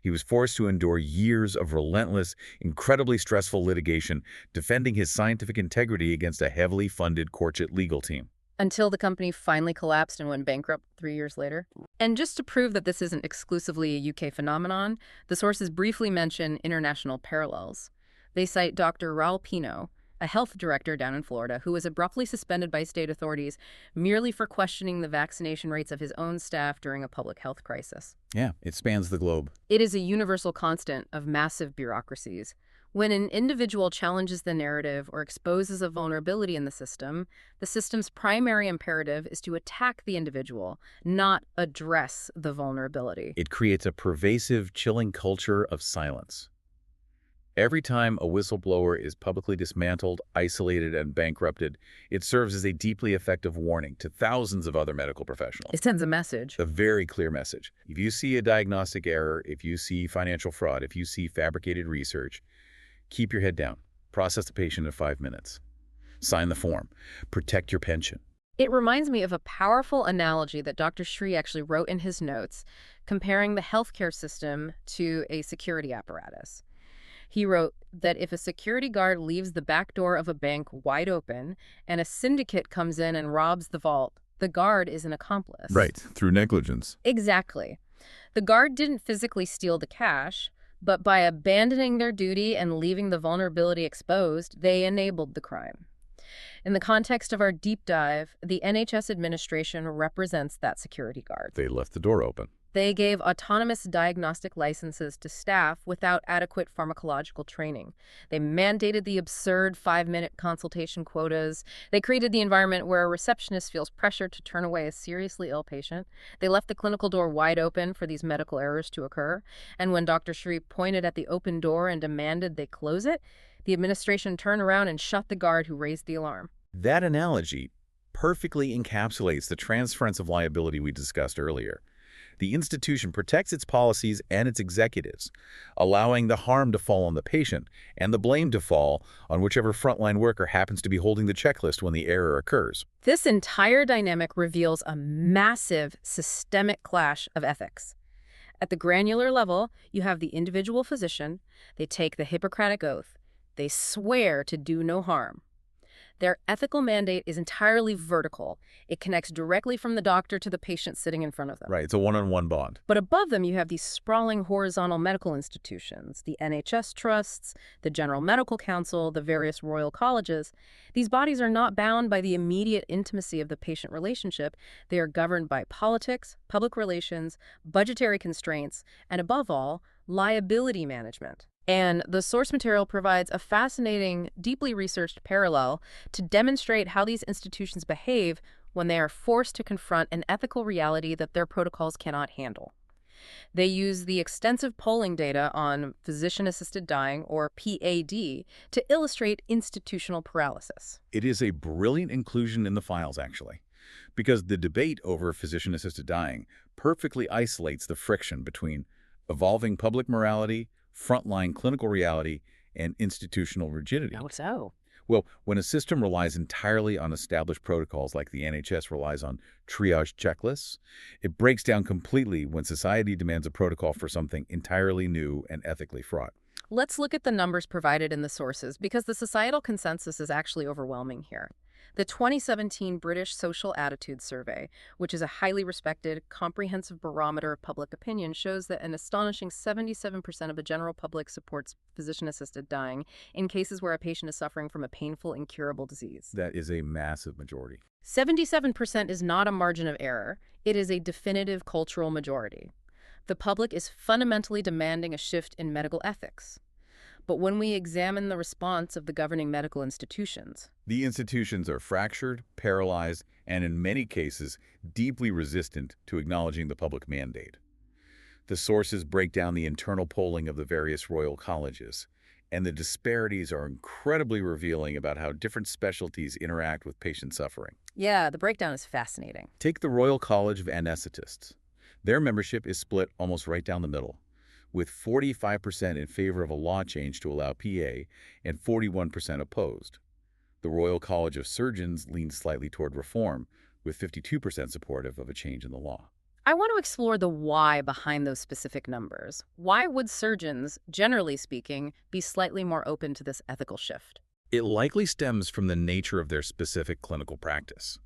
[SPEAKER 2] He was forced to endure years of relentless, incredibly stressful litigation, defending his scientific integrity against a heavily funded courtship legal team.
[SPEAKER 1] Until the company finally collapsed and went bankrupt 3 years later. And just to prove that this isn't exclusively a UK phenomenon, the sources briefly mention international parallels. They cite Dr. Raul Pino, a health director down in Florida, who was abruptly suspended by state authorities merely for questioning the vaccination rates of his own staff during a public health crisis.
[SPEAKER 2] Yeah, it spans the globe.
[SPEAKER 1] It is a universal constant of massive bureaucracies. When an individual challenges the narrative or exposes a vulnerability in the system's primary imperative is to attack the individual, not address the vulnerability.
[SPEAKER 2] It creates a pervasive, chilling culture of silence. Every time a whistleblower is publicly dismantled, isolated, and bankrupted, it serves as a deeply effective warning to thousands of other medical professionals.
[SPEAKER 1] It sends a message.
[SPEAKER 2] A very clear message. If you see a diagnostic error, if you see financial fraud, if you see fabricated research, keep your head down. Process the patient in 5 minutes. Sign the form. Protect your pension.
[SPEAKER 1] It reminds me of a powerful analogy that Dr. Shree actually wrote in his notes, comparing the healthcare system to a security apparatus. He wrote that if a security guard leaves the back door of a bank wide open and a syndicate comes in and robs the vault, the guard is an accomplice.
[SPEAKER 2] Right, through negligence.
[SPEAKER 1] Exactly. The guard didn't physically steal the cash, but by abandoning their duty and leaving the vulnerability exposed, they enabled the crime. In the context of our deep dive, the NHS administration represents that security guard.
[SPEAKER 2] They left the door open.
[SPEAKER 1] They gave autonomous diagnostic licenses to staff without adequate pharmacological training. They mandated the absurd 5-minute consultation quotas. They created the environment where a receptionist feels pressured to turn away a seriously ill patient. They left the clinical door wide open for these medical errors to occur. And when Dr. Shree pointed at the open door and demanded they close it, the administration turned around and shut the guard who raised the alarm.
[SPEAKER 2] That analogy perfectly encapsulates the transference of liability we discussed earlier. The institution protects its policies and its executives, allowing the harm to fall on the patient and the blame to fall on whichever frontline worker happens to be holding the checklist when the error occurs.
[SPEAKER 1] This entire dynamic reveals a massive systemic clash of ethics. At the granular level, you have the individual physician. They take the Hippocratic Oath. They swear to do no harm. Their ethical mandate is entirely vertical. It connects directly from the doctor to the patient sitting in front of them.
[SPEAKER 2] Right, it's a one-on-one bond.
[SPEAKER 1] But above them, you have these sprawling horizontal medical institutions, the NHS trusts, the General Medical Council, the various royal colleges. These bodies are not bound by the immediate intimacy of the patient relationship. They are governed by politics, public relations, budgetary constraints, and above all, liability management. And the source material provides a fascinating, deeply researched parallel to demonstrate how these institutions behave when they are forced to confront an ethical reality that their protocols cannot handle. They use the extensive polling data on physician-assisted dying, or PAD, to illustrate institutional paralysis.
[SPEAKER 2] It is a brilliant inclusion in the files, actually. because the debate over physician-assisted dying perfectly isolates the friction between evolving public morality, frontline clinical reality, and institutional rigidity.
[SPEAKER 1] Oh, so?
[SPEAKER 2] Well, when a system relies entirely on established protocols like the NHS relies on triage checklists, it breaks down completely when society demands a protocol for something entirely new and ethically fraught.
[SPEAKER 1] Let's look at the numbers provided in the sources because the societal consensus is actually overwhelming here. The 2017 British Social Attitude Survey, which is a highly respected, comprehensive barometer of public opinion, shows that an astonishing 77% of the general public supports physician-assisted dying in cases where a patient is suffering from a painful, incurable disease.
[SPEAKER 2] That is a massive majority.
[SPEAKER 1] 77% is not a margin of error. It is a definitive cultural majority. The public is fundamentally demanding a shift in medical ethics. But when we examine the response of the governing medical institutions,
[SPEAKER 2] The institutions are fractured, paralyzed, and in many cases, deeply resistant to acknowledging the public mandate. The sources break down the internal polling of the various royal colleges, and the disparities are incredibly revealing about how different specialties interact with patient suffering.
[SPEAKER 1] yeah, the breakdown is fascinating.
[SPEAKER 2] Take the Royal College of Anesthetists. Their membership is split almost right down the middle, with 45% in favor of a law change to allow PA and 41% opposed. The Royal College of Surgeons leans slightly toward reform, with 52% supportive of a change in the law.
[SPEAKER 1] I want to explore the why behind those specific numbers. Why would surgeons, generally speaking, be slightly more open to this ethical shift?
[SPEAKER 2] It likely stems from the nature of their specific clinical practice.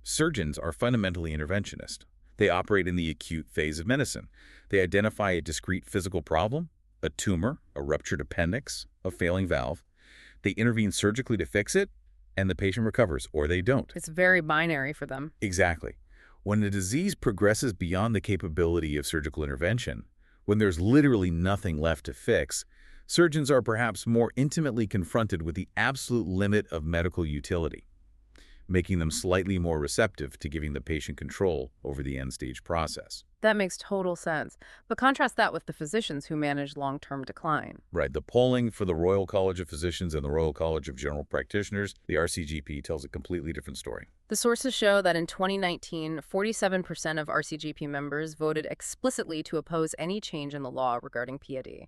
[SPEAKER 2] Surgeons are fundamentally interventionist. They operate in the acute phase of medicine. They identify a discrete physical problem, a tumor, a ruptured appendix, a failing valve. They intervene surgically to fix it, and the patient recovers, or they don't.
[SPEAKER 1] It's very binary for them.
[SPEAKER 2] Exactly. When the disease progresses beyond the capability of surgical intervention, when there's literally nothing left to fix, surgeons are perhaps more intimately confronted with the absolute limit of medical utility, making them slightly more receptive to giving the patient control over the end-stage process.
[SPEAKER 1] That makes total sense. But contrast that with the physicians who manage long-term decline.
[SPEAKER 2] Right. The polling for the Royal College of Physicians and the Royal College of General Practitioners, the RCGP, tells a completely different story.
[SPEAKER 1] The sources show that in 2019, 47% of RCGP members voted explicitly to oppose any change in the law regarding PAD.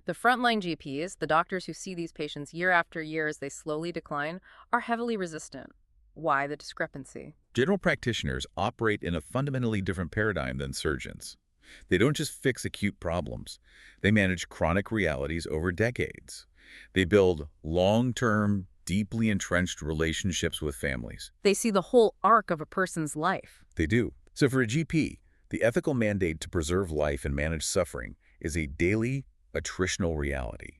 [SPEAKER 1] The frontline GPs, the doctors who see these patients year after year as they slowly decline, are heavily resistant. Why the discrepancy?
[SPEAKER 2] General practitioners operate in a fundamentally different paradigm than surgeons. They don't just fix acute problems. They manage chronic realities over decades. They build long-term, deeply entrenched relationships with families.
[SPEAKER 1] They see the whole arc of a person's life.
[SPEAKER 2] They do. So for a GP, the ethical mandate to preserve life and manage suffering is a daily, attritional reality.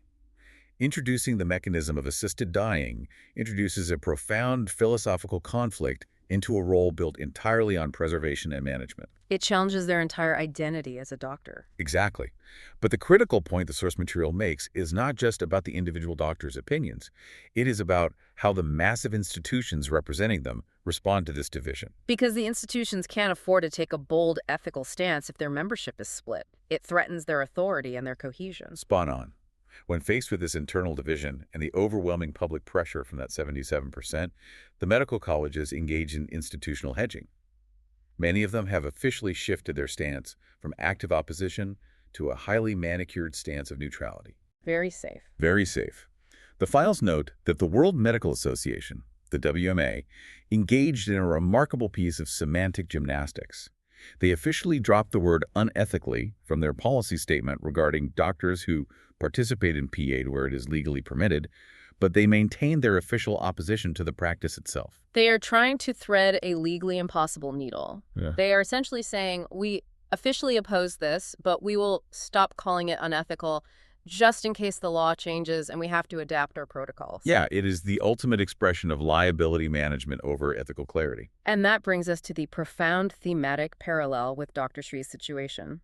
[SPEAKER 2] Introducing the mechanism of assisted dying introduces a profound philosophical conflict into a role built entirely on preservation and management.
[SPEAKER 1] It challenges their entire identity as a doctor.
[SPEAKER 2] Exactly. But the critical point the source material makes is not just about the individual doctor's opinions. It is about how the massive institutions representing them respond to this division.
[SPEAKER 1] Because the institutions can't afford to take a bold ethical stance if their membership is split. It threatens their authority and their cohesion.
[SPEAKER 2] Spot on. When faced with this internal division and the overwhelming public pressure from that 77%, the medical colleges engage in institutional hedging. Many of them have officially shifted their stance from active opposition to a highly manicured stance of neutrality.
[SPEAKER 1] Very safe.
[SPEAKER 2] Very safe. The files note that the World Medical Association, the WMA, engaged in a remarkable piece of semantic gymnastics. They officially dropped the word unethically from their policy statement regarding doctors who participate in PAD where it is legally permitted, but they maintain their official opposition to the practice itself.
[SPEAKER 1] They are trying to thread a legally impossible needle.
[SPEAKER 2] Yeah.
[SPEAKER 1] They are essentially saying, we officially oppose this, but we will stop calling it unethical just in case the law changes and we have to adapt our protocols.
[SPEAKER 2] Yeah, it is the ultimate expression of liability management over ethical clarity.
[SPEAKER 1] And that brings us to the profound thematic parallel with Dr. Shree's situation.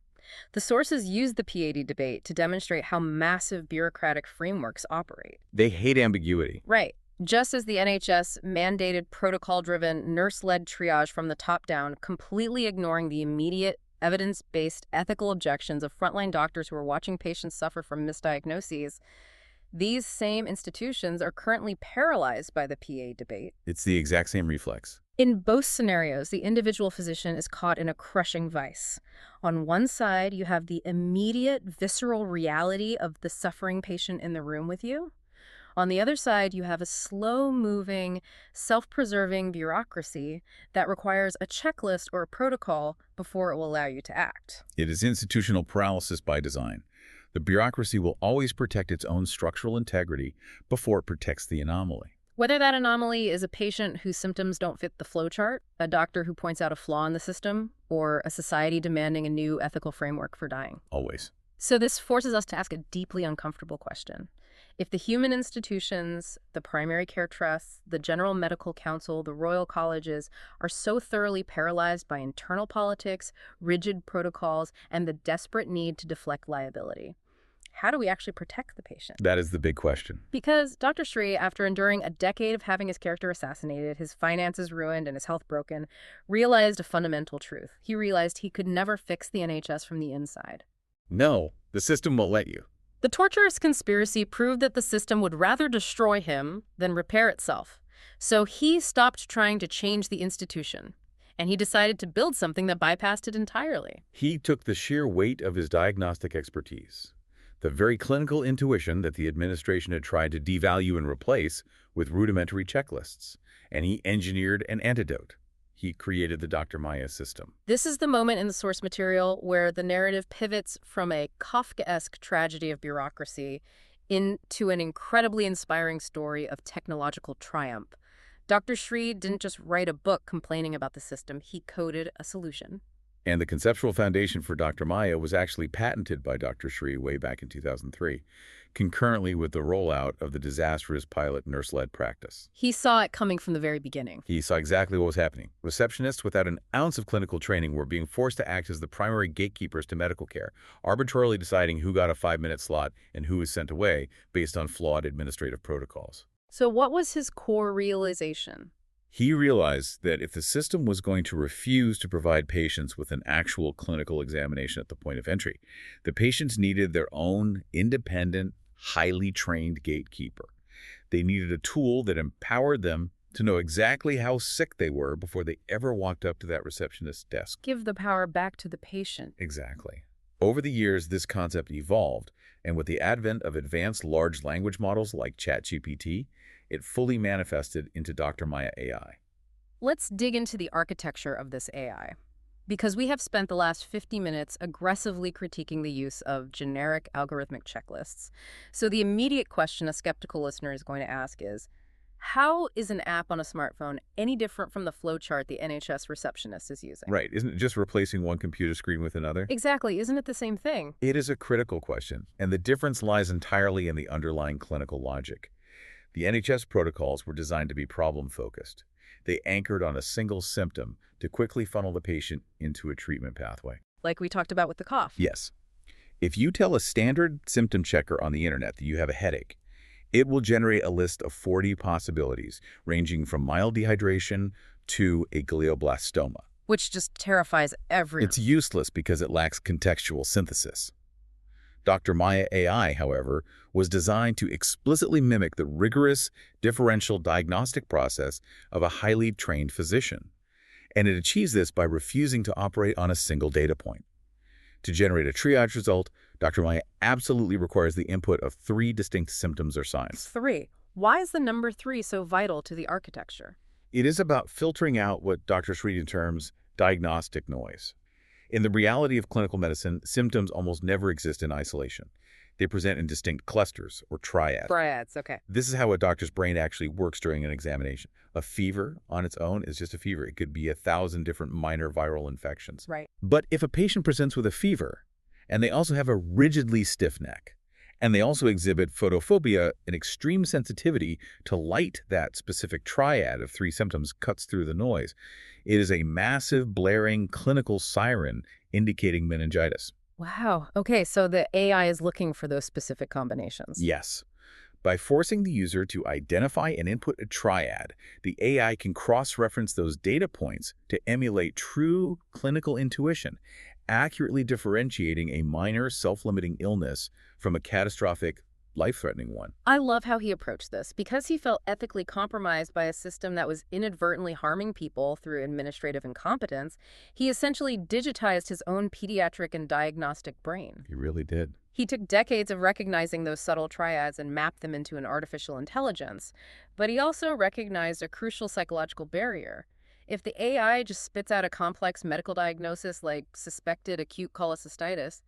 [SPEAKER 1] The sources use the PAD debate to demonstrate how massive bureaucratic frameworks operate.
[SPEAKER 2] They hate ambiguity.
[SPEAKER 1] Right. Just as the NHS mandated protocol-driven, nurse-led triage from the top down, completely ignoring the immediate evidence-based ethical objections of frontline doctors who are watching patients suffer from misdiagnoses, these same institutions are currently paralyzed by the PA debate.
[SPEAKER 2] It's the exact same reflex.
[SPEAKER 1] In both scenarios, the individual physician is caught in a crushing vice. On one side, you have the immediate, visceral reality of the suffering patient in the room with you. On the other side, you have a slow-moving, self-preserving bureaucracy that requires a checklist or a protocol before it will allow you to act.
[SPEAKER 2] It is institutional paralysis by design. The bureaucracy will always protect its own structural integrity before it protects the anomaly.
[SPEAKER 1] Whether that anomaly is a patient whose symptoms don't fit the flowchart, a doctor who points out a flaw in the system, or a society demanding a new ethical framework for dying.
[SPEAKER 2] Always.
[SPEAKER 1] So this forces us to ask a deeply uncomfortable question. If the human institutions, the primary care trusts, the General Medical Council, the Royal Colleges are so thoroughly paralyzed by internal politics, rigid protocols, and the desperate need to deflect liability, how do we actually protect the patient?
[SPEAKER 2] That is the big question.
[SPEAKER 1] Because Dr. Sri, after enduring a decade of having his character assassinated, his finances ruined, and his health broken, realized a fundamental truth. He realized he could never fix the NHS from the inside.
[SPEAKER 2] No, the system won't let you.
[SPEAKER 1] The torturous conspiracy proved that the system would rather destroy him than repair itself. So he stopped trying to change the institution, and he decided to build something that bypassed it entirely.
[SPEAKER 2] He took the sheer weight of his diagnostic expertise, the very clinical intuition that the administration had tried to devalue and replace with rudimentary checklists, and he engineered an antidote. He created the Dr. Maya system.
[SPEAKER 1] This is the moment in the source material where the narrative pivots from a Kafkaesque tragedy of bureaucracy into an incredibly inspiring story of technological triumph. Dr. Sri didn't just write a book complaining about the system, he coded a solution.
[SPEAKER 2] And the conceptual foundation for Dr. Maya was actually patented by Dr. Sri way back in 2003, concurrently with the rollout of the disastrous pilot nurse-led practice.
[SPEAKER 1] He saw it coming from the very beginning.
[SPEAKER 2] He saw exactly what was happening. Receptionists without an ounce of clinical training were being forced to act as the primary gatekeepers to medical care, arbitrarily deciding who got a 5-minute slot and who was sent away based on flawed administrative protocols.
[SPEAKER 1] So what was his core realization?
[SPEAKER 2] He realized that if the system was going to refuse to provide patients with an actual clinical examination at the point of entry, the patients needed their own independent, highly trained gatekeeper. They needed a tool that empowered them to know exactly how sick they were before they ever walked up to that receptionist's desk.
[SPEAKER 1] Give the power back to the patient.
[SPEAKER 2] Exactly. Over the years, this concept evolved, and with the advent of advanced large language models like ChatGPT, it fully manifested into Dr. Maya AI.
[SPEAKER 1] Let's dig into the architecture of this AI, because we have spent the last 50 minutes aggressively critiquing the use of generic algorithmic checklists. So the immediate question a skeptical listener is going to ask is, how is an app on a smartphone any different from the flowchart the NHS receptionist is using?
[SPEAKER 2] Right. Isn't it just replacing one computer screen with another?
[SPEAKER 1] Exactly. Isn't it the same thing?
[SPEAKER 2] It is a critical question, and the difference lies entirely in the underlying clinical logic. The NHS protocols were designed to be problem-focused. They anchored on a single symptom to quickly funnel the patient into a treatment pathway.
[SPEAKER 1] Like we talked about with the cough.
[SPEAKER 2] Yes. If you tell a standard symptom checker on the internet that you have a headache, it will generate a list of 40 possibilities, ranging from mild dehydration to a glioblastoma.
[SPEAKER 1] Which just terrifies everyone.
[SPEAKER 2] It's useless because it lacks contextual synthesis. Dr. Maya AI, however, was designed to explicitly mimic the rigorous differential diagnostic process of a highly trained physician. And it achieves this by refusing to operate on a single data point. To generate a triage result, Dr. Maya absolutely requires the input of 3 distinct symptoms or signs.
[SPEAKER 1] 3. Why is the number 3 so vital to the architecture?
[SPEAKER 2] It is about filtering out what Dr. Sri terms diagnostic noise. In the reality of clinical medicine, symptoms almost never exist in isolation. They present in distinct clusters, or triads.
[SPEAKER 1] Triads, okay.
[SPEAKER 2] This is how a doctor's brain actually works during an examination. A fever on its own is just a fever. It could be 1,000 different minor viral infections.
[SPEAKER 1] Right.
[SPEAKER 2] But if a patient presents with a fever, and they also have a rigidly stiff neck, and they also exhibit photophobia, an extreme sensitivity to light, that specific triad of 3 symptoms cuts through the noise. It is a massive, blaring clinical siren indicating meningitis.
[SPEAKER 1] Wow. Okay, so the AI is looking for those specific combinations.
[SPEAKER 2] Yes. By forcing the user to identify and input a triad, the AI can cross-reference those data points to emulate true clinical intuition, accurately differentiating a minor self-limiting illness from a catastrophic life-threatening one.
[SPEAKER 1] I love how he approached this. Because he felt ethically compromised by a system that was inadvertently harming people through administrative incompetence, he essentially digitized his own pediatric and diagnostic brain.
[SPEAKER 2] He really did.
[SPEAKER 1] He took decades of recognizing those subtle triads and mapped them into an artificial intelligence. But he also recognized a crucial psychological barrier. If the AI just spits out a complex medical diagnosis like suspected acute cholecystitis,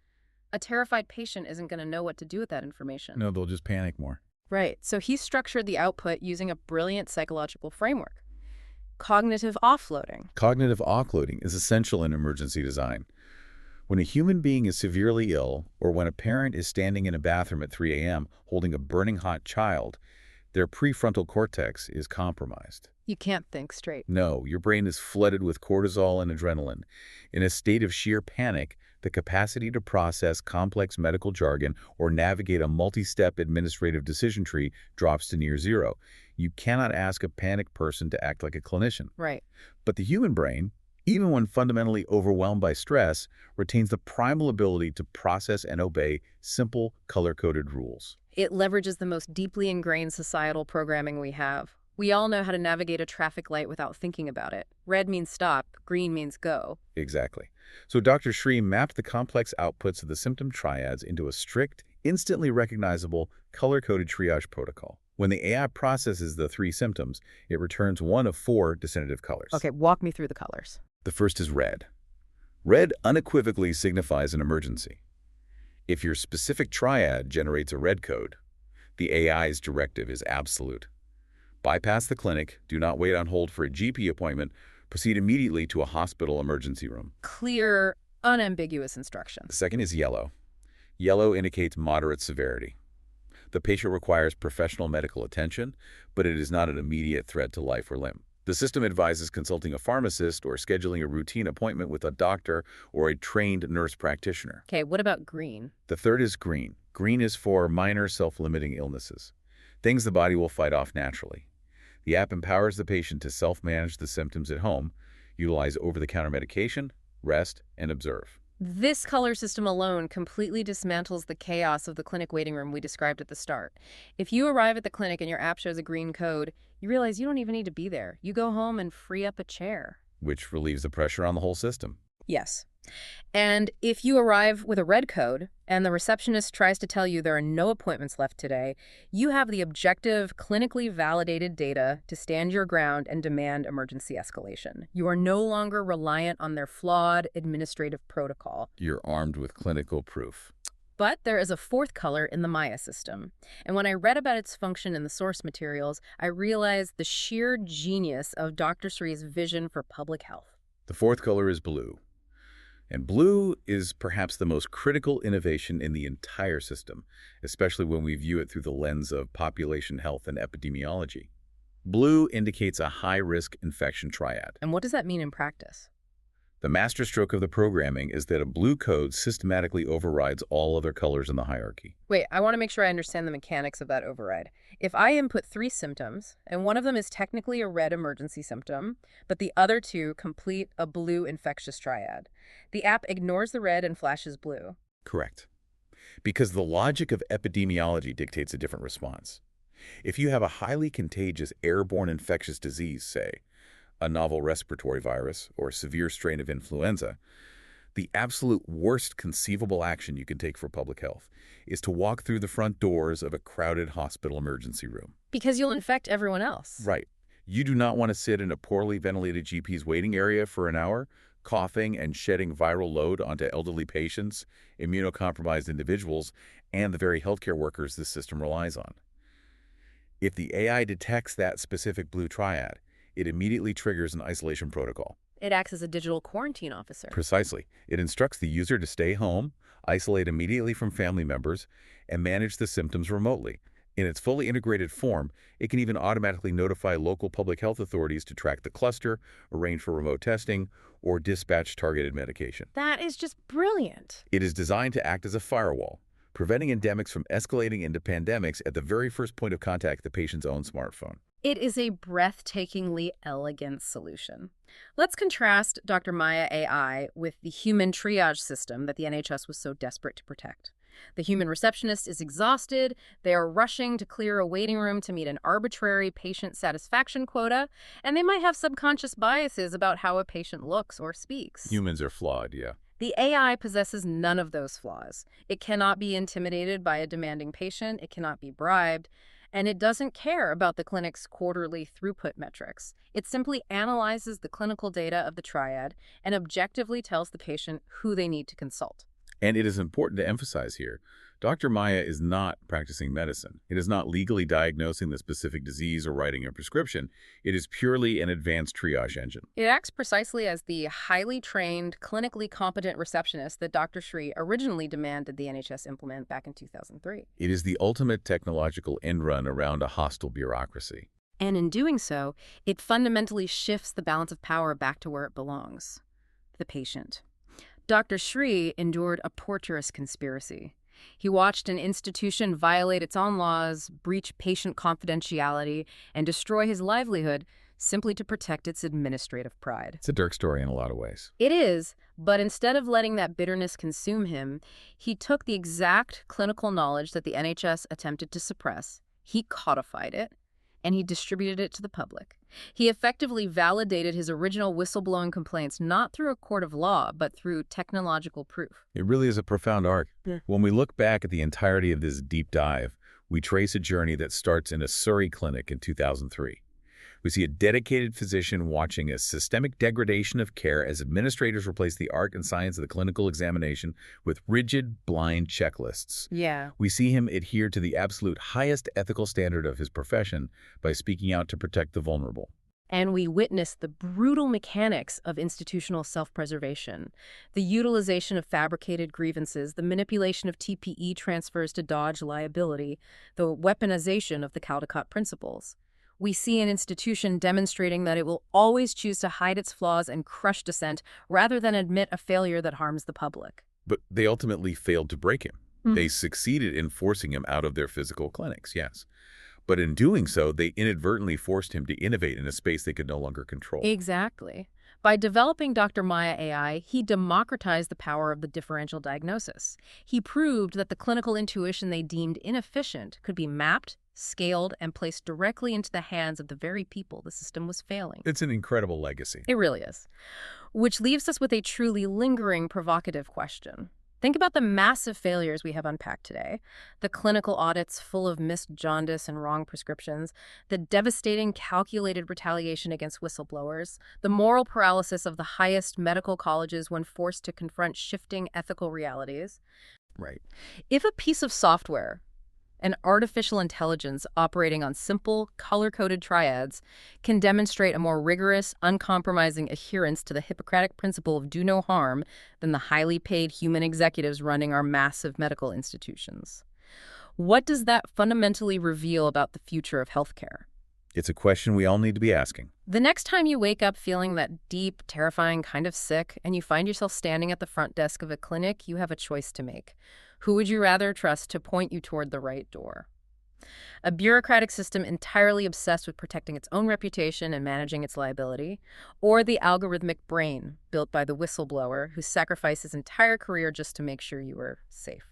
[SPEAKER 1] a terrified patient isn't going to know what to do with that information.
[SPEAKER 2] No, they'll just panic more.
[SPEAKER 1] Right, so he structured the output using a brilliant psychological framework. Cognitive offloading.
[SPEAKER 2] Cognitive offloading is essential in emergency design. When a human being is severely ill, or when a parent is standing in a bathroom at 3 a.m. holding a burning hot child, their prefrontal cortex is compromised.
[SPEAKER 1] You can't think straight.
[SPEAKER 2] No, your brain is flooded with cortisol and adrenaline. In a state of sheer panic, the capacity to process complex medical jargon or navigate a multi-step administrative decision tree drops to near zero. You cannot ask a panicked person to act like a clinician.
[SPEAKER 1] Right.
[SPEAKER 2] But the human brain, even when fundamentally overwhelmed by stress, retains the primal ability to process and obey simple, color-coded rules.
[SPEAKER 1] It leverages the most deeply ingrained societal programming we have. We all know how to navigate a traffic light without thinking about it. Red means stop, green means go.
[SPEAKER 2] Exactly. So Dr. Shree mapped the complex outputs of the symptom triads into a strict, instantly recognizable, color-coded triage protocol. When the AI processes the 3 symptoms, it returns one of 4 definitive colors.
[SPEAKER 1] Okay, walk me through the colors.
[SPEAKER 2] The first is red. Red unequivocally signifies an emergency. If your specific triad generates a red code, the AI's directive is absolute. Bypass the clinic, do not wait on hold for a GP appointment, proceed immediately to a hospital emergency room.
[SPEAKER 1] Clear, unambiguous
[SPEAKER 2] The
[SPEAKER 1] instructions.
[SPEAKER 2] second is yellow. Yellow indicates moderate severity. The patient requires professional medical attention, but it is not an immediate threat to life or limb. The system advises consulting a pharmacist or scheduling a routine appointment with a doctor or a trained nurse practitioner.
[SPEAKER 1] Okay, what about green?
[SPEAKER 2] The third is green. Green is for minor self-limiting illnesses, things the body will fight off naturally. The app empowers the patient to self-manage the symptoms at home, utilize over-the-counter medication, rest, and observe.
[SPEAKER 1] This color system alone completely dismantles the chaos of the clinic waiting room we described at the start. If you arrive at the clinic and your app shows a green code, you realize you don't even need to be there. You go home and free up a chair.
[SPEAKER 2] Which relieves the pressure on the whole system.
[SPEAKER 1] Yes. And if you arrive with a red code and the receptionist tries to tell you there are no appointments left today, you have the objective, clinically validated data to stand your ground and demand emergency escalation. You are no longer reliant on their flawed administrative protocol.
[SPEAKER 2] You're armed with clinical proof.
[SPEAKER 1] But there is a 4th color in the Maya system. And when I read about its function in the source materials, I realized the sheer genius of Dr. Sree's vision for public health.
[SPEAKER 2] The 4th color is blue. And blue is perhaps the most critical innovation in the entire system, especially when we view it through the lens of population health and epidemiology. Blue indicates a high-risk infection triad.
[SPEAKER 1] And what does that mean in practice?
[SPEAKER 2] The masterstroke of the programming is that a blue code systematically overrides all other colors in the hierarchy.
[SPEAKER 1] Wait, I want to make sure I understand the mechanics of that override. If I input 3 symptoms, and one of them is technically a red emergency symptom, but the other 2 complete a blue infectious triad, the app ignores the red and flashes blue.
[SPEAKER 2] Correct. Because the logic of epidemiology dictates a different response. If you have a highly contagious airborne infectious disease, say, a novel respiratory virus or a severe strain of influenza, the absolute worst conceivable action you can take for public health is to walk through the front doors of a crowded hospital emergency room.
[SPEAKER 1] Because you'll infect everyone else.
[SPEAKER 2] Right. You do not want to sit in a poorly ventilated GP's waiting area for an hour, coughing and shedding viral load onto elderly patients, immunocompromised individuals, and the very healthcare workers this system relies on. If the AI detects that specific blue triad, it immediately triggers an isolation protocol.
[SPEAKER 1] It acts as a digital quarantine officer.
[SPEAKER 2] Precisely. It instructs the user to stay home, isolate immediately from family members, and manage the symptoms remotely. In its fully integrated form, it can even automatically notify local public health authorities to track the cluster, arrange for remote testing, or dispatch targeted medication.
[SPEAKER 1] That is just brilliant.
[SPEAKER 2] It is designed to act as a firewall, preventing endemics from escalating into pandemics at the very first point of contact, the patient's own smartphone.
[SPEAKER 1] It is a breathtakingly elegant solution. Let's contrast Dr. Maya AI with the human triage system that the NHS was so desperate to protect. The human receptionist is exhausted, they are rushing to clear a waiting room to meet an arbitrary patient satisfaction quota, and they might have subconscious biases about how a patient looks or speaks.
[SPEAKER 2] Humans are flawed, yeah.
[SPEAKER 1] The AI possesses none of those flaws. It cannot be intimidated by a demanding patient, it cannot be bribed, and it doesn't care about the clinic's quarterly throughput metrics. It simply analyzes the clinical data of the triad and objectively tells the patient who they need to consult.
[SPEAKER 2] And it is important to emphasize here, Dr. Maya is not practicing medicine. It is not legally diagnosing the specific disease or writing a prescription. It is purely an advanced triage engine.
[SPEAKER 1] It acts precisely as the highly trained, clinically competent receptionist that Dr. Shree originally demanded the NHS implement back in 2003.
[SPEAKER 2] It is the ultimate technological end run around a hostile bureaucracy.
[SPEAKER 1] And in doing so, it fundamentally shifts the balance of power back to where it belongs, the patient. Dr. Shree endured a torturous conspiracy. He watched an institution violate its own laws, breach patient confidentiality, and destroy his livelihood simply to protect its administrative pride.
[SPEAKER 2] It's a Dirk story in a lot of ways.
[SPEAKER 1] It is, but instead of letting that bitterness consume him, he took the exact clinical knowledge that the NHS attempted to suppress, he codified it, and he distributed it to the public. He effectively validated his original whistleblowing complaints not through a court of law, but through technological proof.
[SPEAKER 2] It really is a profound arc.
[SPEAKER 1] Yeah.
[SPEAKER 2] When we look back at the entirety of this deep dive, we trace a journey that starts in a Surrey clinic in 2003. We see a dedicated physician watching a systemic degradation of care as administrators replace the art and science of the clinical examination with rigid, blind checklists.
[SPEAKER 1] Yeah.
[SPEAKER 2] We see him adhere to the absolute highest ethical standard of his profession by speaking out to protect the vulnerable.
[SPEAKER 1] And we witness the brutal mechanics of institutional self-preservation, the utilization of fabricated grievances, the manipulation of TPE transfers to dodge liability, the weaponization of the Caldecott principles. We see an institution demonstrating that it will always choose to hide its flaws and crush dissent rather than admit a failure that harms the public.
[SPEAKER 2] But they ultimately failed to break him. They succeeded in forcing him out of their physical clinics, yes. But in doing so, they inadvertently forced him to innovate in a space they could no longer control.
[SPEAKER 1] Exactly. By developing Dr. Maya AI, he democratized the power of the differential diagnosis. He proved that the clinical intuition they deemed inefficient could be mapped, scaled, and placed directly into the hands of the very people the system was failing.
[SPEAKER 2] It's an incredible legacy.
[SPEAKER 1] It really is. Which leaves us with a truly lingering, provocative question. Think about the massive failures we have unpacked today, the clinical audits full of missed jaundice and wrong prescriptions, the devastating calculated retaliation against whistleblowers, the moral paralysis of the highest medical colleges when forced to confront shifting ethical realities.
[SPEAKER 2] Right.
[SPEAKER 1] If a piece of software, an artificial intelligence operating on simple, color-coded triads, can demonstrate a more rigorous, uncompromising adherence to the Hippocratic principle of do no harm than the highly paid human executives running our massive medical institutions. What does that fundamentally reveal about the future of healthcare?
[SPEAKER 2] It's a question we all need to be asking.
[SPEAKER 1] The next time you wake up feeling that deep, terrifying kind of sick, and you find yourself standing at the front desk of a clinic, you have a choice to make. Who would you rather trust to point you toward the right door? A bureaucratic system entirely obsessed with protecting its own reputation and managing its liability, or the algorithmic brain built by the whistleblower who sacrificed his entire career just to make sure you were safe?